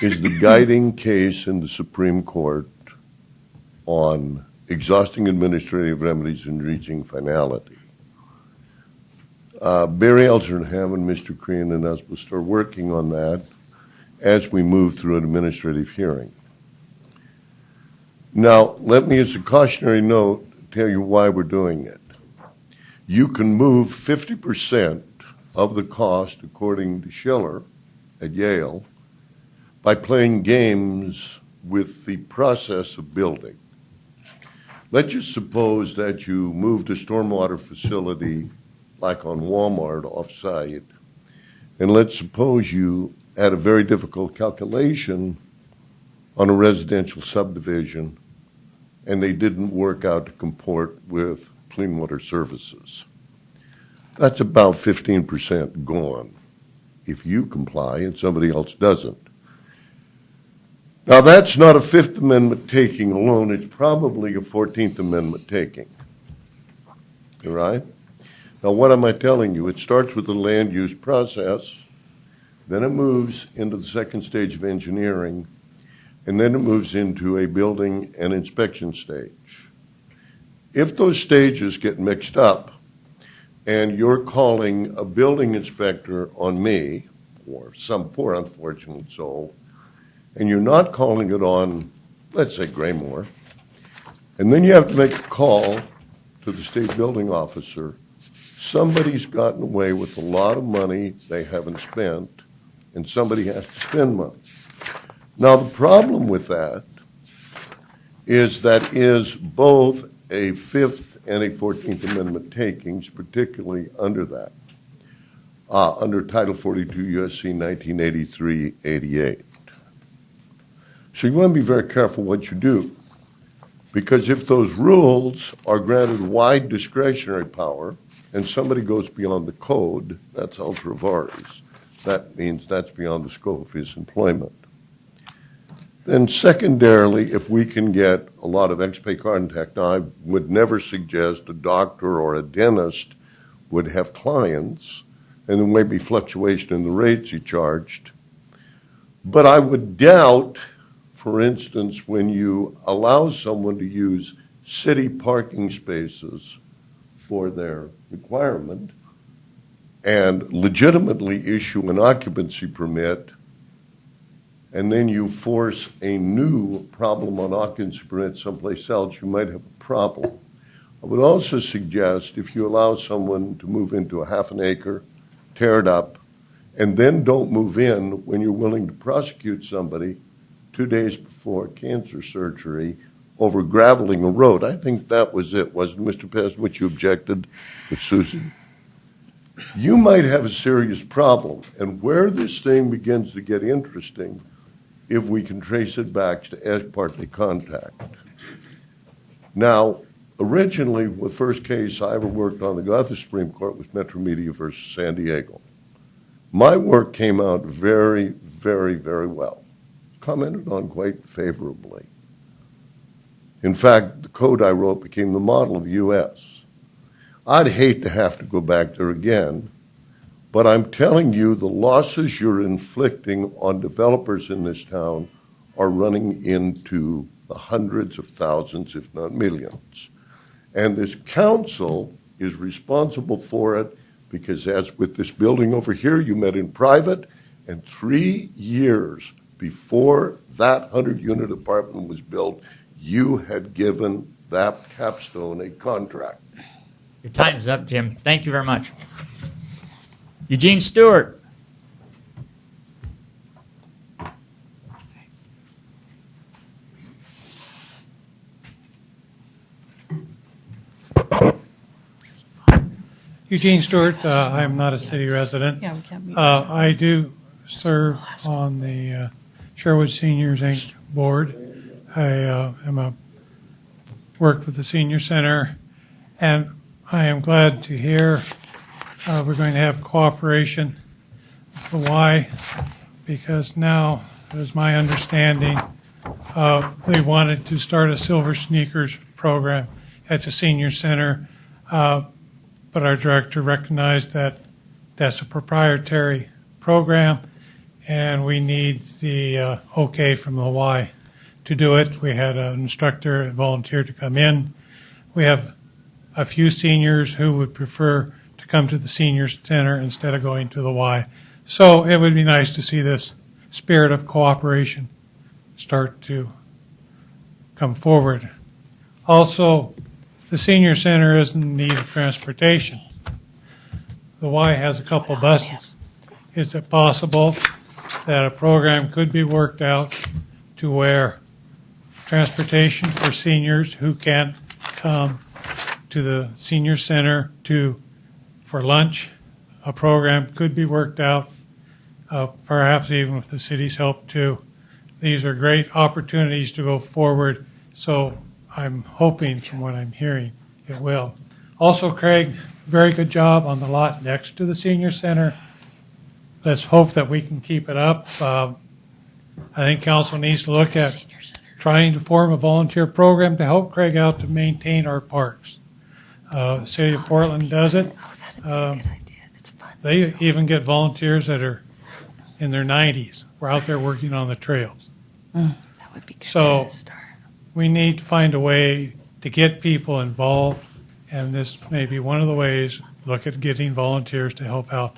is the guiding case in the Supreme Court on exhausting administrative remedies and reaching finality. Barry Elternham and Mr. Crean and us will start working on that as we move through an administrative hearing. Now, let me, as a cautionary note, tell you why we're doing it. You can move 50% of the cost, according to Schiller at Yale, by playing games with the process of building. Let's just suppose that you moved a stormwater facility like on Walmart off-site, and let's suppose you at a very difficult calculation on a residential subdivision, and they didn't work out to comport with clean water services. That's about 15% gone if you comply and somebody else doesn't. Now, that's not a Fifth Amendment taking alone. It's probably a 14th Amendment taking. All right? Now, what am I telling you? It starts with the land use process, then it moves into the second stage of engineering, and then it moves into a building and inspection stage. If those stages get mixed up, and you're calling a building inspector on me, or some poor unfortunate soul, and you're not calling it on, let's say, Graymore, and then you have to make a call to the state building officer, somebody's gotten away with a lot of money they haven't spent, and somebody has to spend money. Now, the problem with that is both a Fifth and a 14th Amendment takings, particularly under that, under Title 42 U.S.C. 1983-88. So you want to be very careful what you do, because if those rules are granted wide discretionary power and somebody goes beyond the code, that's ultra vires. That means that's beyond the scope of his employment. Then secondarily, if we can get a lot of ex-pay contact, now I would never suggest a doctor or a dentist would have clients, and there may be fluctuation in the rates he charged. But I would doubt, for instance, when you allow someone to use city parking spaces for their requirement and legitimately issue an occupancy permit, and then you force a new problem on occupancy permit someplace else, you might have a problem. I would also suggest if you allow someone to move into a half an acre, tear it up, and then don't move in when you're willing to prosecute somebody 2 days before cancer surgery over graveling a road. I think that was it, wasn't it, Mr. Pez, which you objected with Susan? You might have a serious problem, and where this thing begins to get interesting, if we can trace it back to ex parte contact. Now, originally, the first case I ever worked on that got to the Supreme Court was Metro Media versus San Diego. My work came out very, very, very well. Commented on quite favorably. In fact, the code I wrote became the model of the U.S. I'd hate to have to go back there again, but I'm telling you the losses you're inflicting on developers in this town are running into the hundreds of thousands, if not millions. And this council is responsible for it because, as with this building over here, you met in private, and 3 years before that 100-unit apartment was built, you had given that capstone a contract. Your time's up, Jim. Thank you very much. Eugene Stewart. Eugene Stewart. I am not a city resident. Yeah, we can't meet. I do serve on the Sherwood Seniors Inc. board. I worked with the Senior Center, and I am glad to hear we're going to have cooperation with the Y, because now, it is my understanding, they wanted to start a Silver Sneakers program at the Senior Center, but our director recognized that that's a proprietary program, and we need the okay from the Y to do it. We had an instructor volunteer to come in. We have a few seniors who would prefer to come to the Senior Center instead of going to the Y. So it would be nice to see this spirit of cooperation start to come forward. Also, the Senior Center is in need of transportation. The Y has a couple buses. Is it possible that a program could be worked out to where transportation for seniors who can't come to the Senior Center for lunch, a program could be worked out perhaps even with the city's help too. These are great opportunities to go forward, so I'm hoping from what I'm hearing it will. Also, Craig, very good job on the lot next to the senior center. Let's hope that we can keep it up. I think council needs to look at trying to form a volunteer program to help Craig out to maintain our parks. The city of Portland does it. They even get volunteers that are in their 90s. We're out there working on the trails. That would be good. So we need to find a way to get people involved, and this may be one of the ways. Look at getting volunteers to help out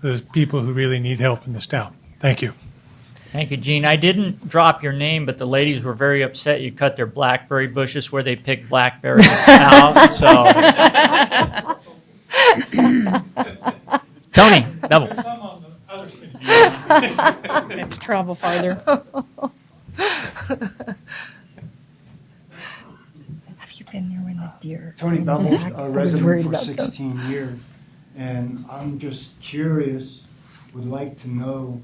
the people who really need help in this town. Thank you. Thank you, Gene. I didn't drop your name, but the ladies were very upset you cut their blackberry bushes where they pick blackberries out. So, Tony, double. Have to travel farther. Have you been there when the deer? Tony Bevel, I a was worried resident for about them. 16 years, and I'm just curious, would like to know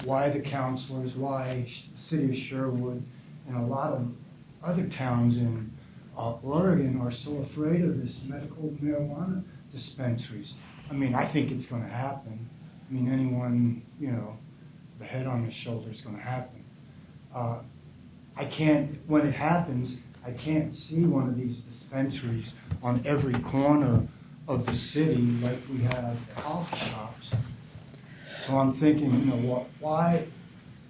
why the councilors, why the city of Sherwood, and a lot of other towns in Oregon are so afraid of this medical marijuana dispensaries. I mean, I think it's going to happen. I mean, anyone, the head on the shoulder is going to happen. I can't, when it happens, I can't see one of these dispensaries on every corner of the city like we have coffee shops. So I'm thinking, why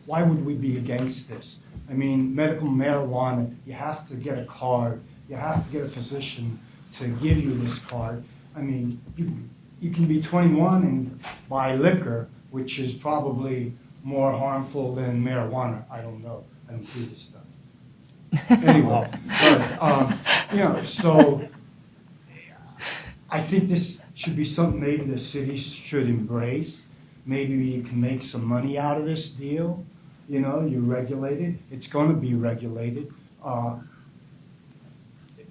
would we be against this? I mean, medical marijuana, you have to get a card. You have to get a physician to give you this card. I mean, you can be 21 and buy liquor, which is probably more harmful than marijuana. I don't know. I don't do this stuff. Anyway, but, so I think this should be something maybe the city should embrace. Maybe you can make some money out of this deal. You regulate it. It's going to be regulated.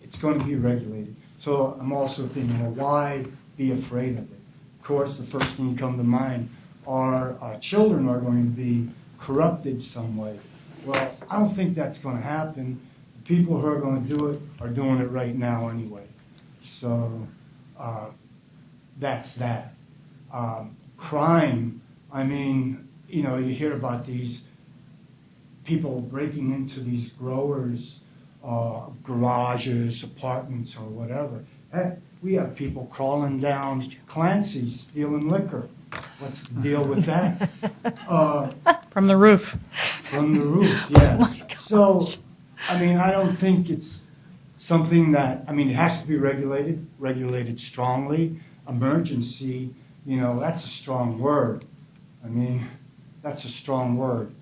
It's going to be regulated. So I'm also thinking, why be afraid of it? Of course, the first thing that comes to mind are children are going to be corrupted some way. Well, I don't think that's going to happen. The people who are going to do it are doing it right now anyway. So that's that. Crime, I mean, you hear about these people breaking into these growers' garages, apartments, or whatever. Heck, we have people crawling down Clancy's stealing liquor. What's the deal with that? From the roof. From the roof, yeah. So, I mean, I don't think it's something that, it has to be regulated strongly. Emergency, that's a strong word. That's a strong word.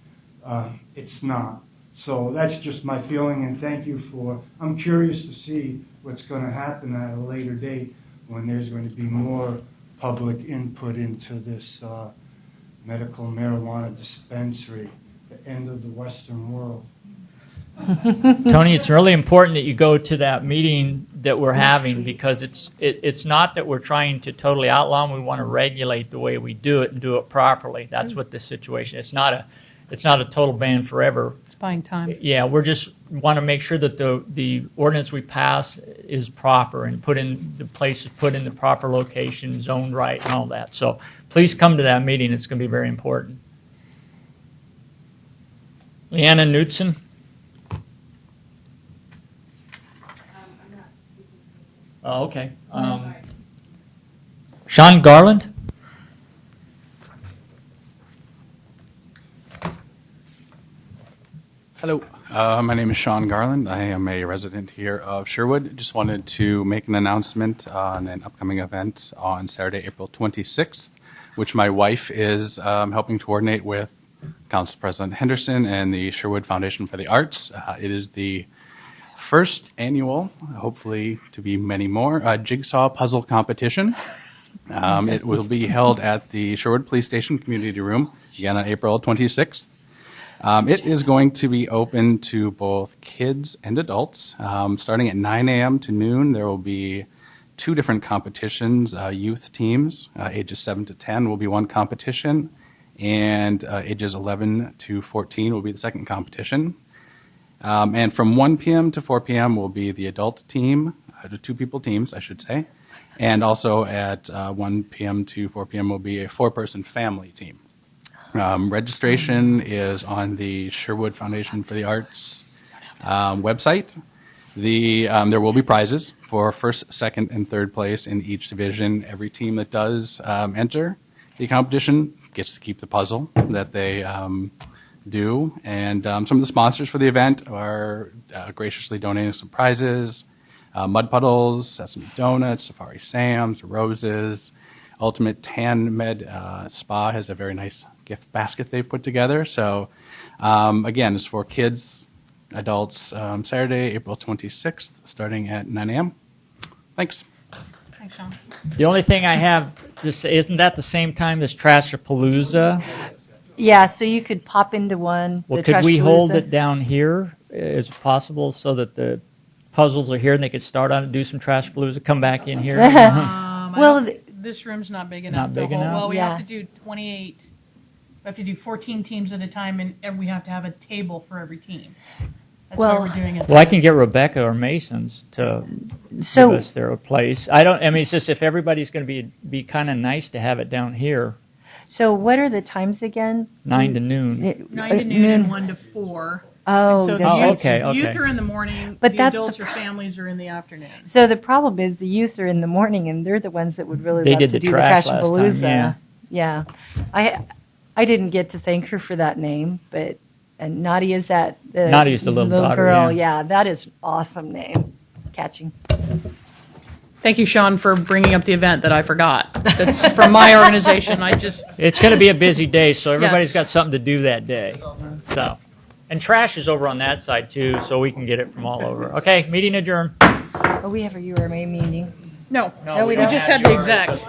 It's not. So that's just my feeling, and thank you I'm curious to see what's going to happen at a later date when there's going to be more public input into this medical marijuana dispensary, the end of the Western world. Tony, it's really important that you go to that meeting that we're having, because it's not that we're trying to totally outlaw them. We want to regulate the way we do it and do it properly. That's what this situation. It's not a total ban forever. It's buying time. Yeah, we're just want to make sure that the ordinance we pass is proper and put in the places, put in the proper location, zoned right, and all that. So please come to that meeting. It's going to be very important. Leanna Knudsen. Oh, okay. Sean Garland. Hello, my name is Sean Garland. I am a resident here of Sherwood. Just wanted to make an announcement on an upcoming event on Saturday, April 26th, which my wife is helping to coordinate with Council President Henderson and the Sherwood Foundation for the Arts. It is the first annual, hopefully to be many more, jigsaw puzzle competition. It will be held at the Sherwood Police Station Community Room, again on April 26th. It is going to be open to both kids and adults. Starting at 9 a.m. to noon, there will be 2 different competitions. Youth teams, ages 7 to 10, will be one competition, and ages 11 to 14 will be the second competition. And from 1 p.m. to 4 p.m. will be the adult team, the 2-people teams, I should say. And also at 1 p.m. to 4 p.m. will be a 4-person family team. Registration is on the Sherwood Foundation for the Arts website. There will be prizes for first, second, and third place in each division. Every team that does enter the competition gets to keep the puzzle that they do. And some of the sponsors for the event are graciously donating some prizes. Mud Puddles, Sesame Donuts, Safari Sam's, Roses. Ultimate Tan Med Spa has a very nice gift basket they've put together. So again, it's for kids, adults, Saturday, April 26th, starting at 9 a.m. Thanks. Thanks, Sean. The only thing I have to say, isn't that the same time as Trashapalooza? Yeah, so you could pop into one. Well, the could we hold Trashpalooza. it down here? Is it possible so that the puzzles are here and they could start on it, do some Trashapalooza, come back in here? Well, This room's not big enough Not to big hold. enough? Well, we Yeah. have to do 28. We have to do 14 teams at a time, and we have to have a table for every team. That's Well- why we're doing it. Well, I can get Rebecca or Masons to So- give us their place. I mean, it's just if everybody's going to be kind of nice to have it down here, So what are the times again? 9 to noon. 9 to noon and 1 to 4. Oh, so that's the right. youth, okay, okay. youth are in the morning, But the that's adults the or families are in the afternoon. So the problem is the youth are in the morning, and they're the ones that would really They love did to the do trash the last time, Trashapalooza. Yeah, I didn't get to thank her for that name, but and Nadia's that Nadia's the little daughter, girl. yeah. Yeah, that is an awesome name. Catching. Thank you, Sean, for bringing up the event that I forgot. That's from my organization. It's going to be a busy day, so everybody's Yes. got something to do that day. So, and trash is over on that side too, so we can get it from all over. Okay, meeting adjourned. Oh, we have a URMA meeting. No, No, we we don't. just had the exact.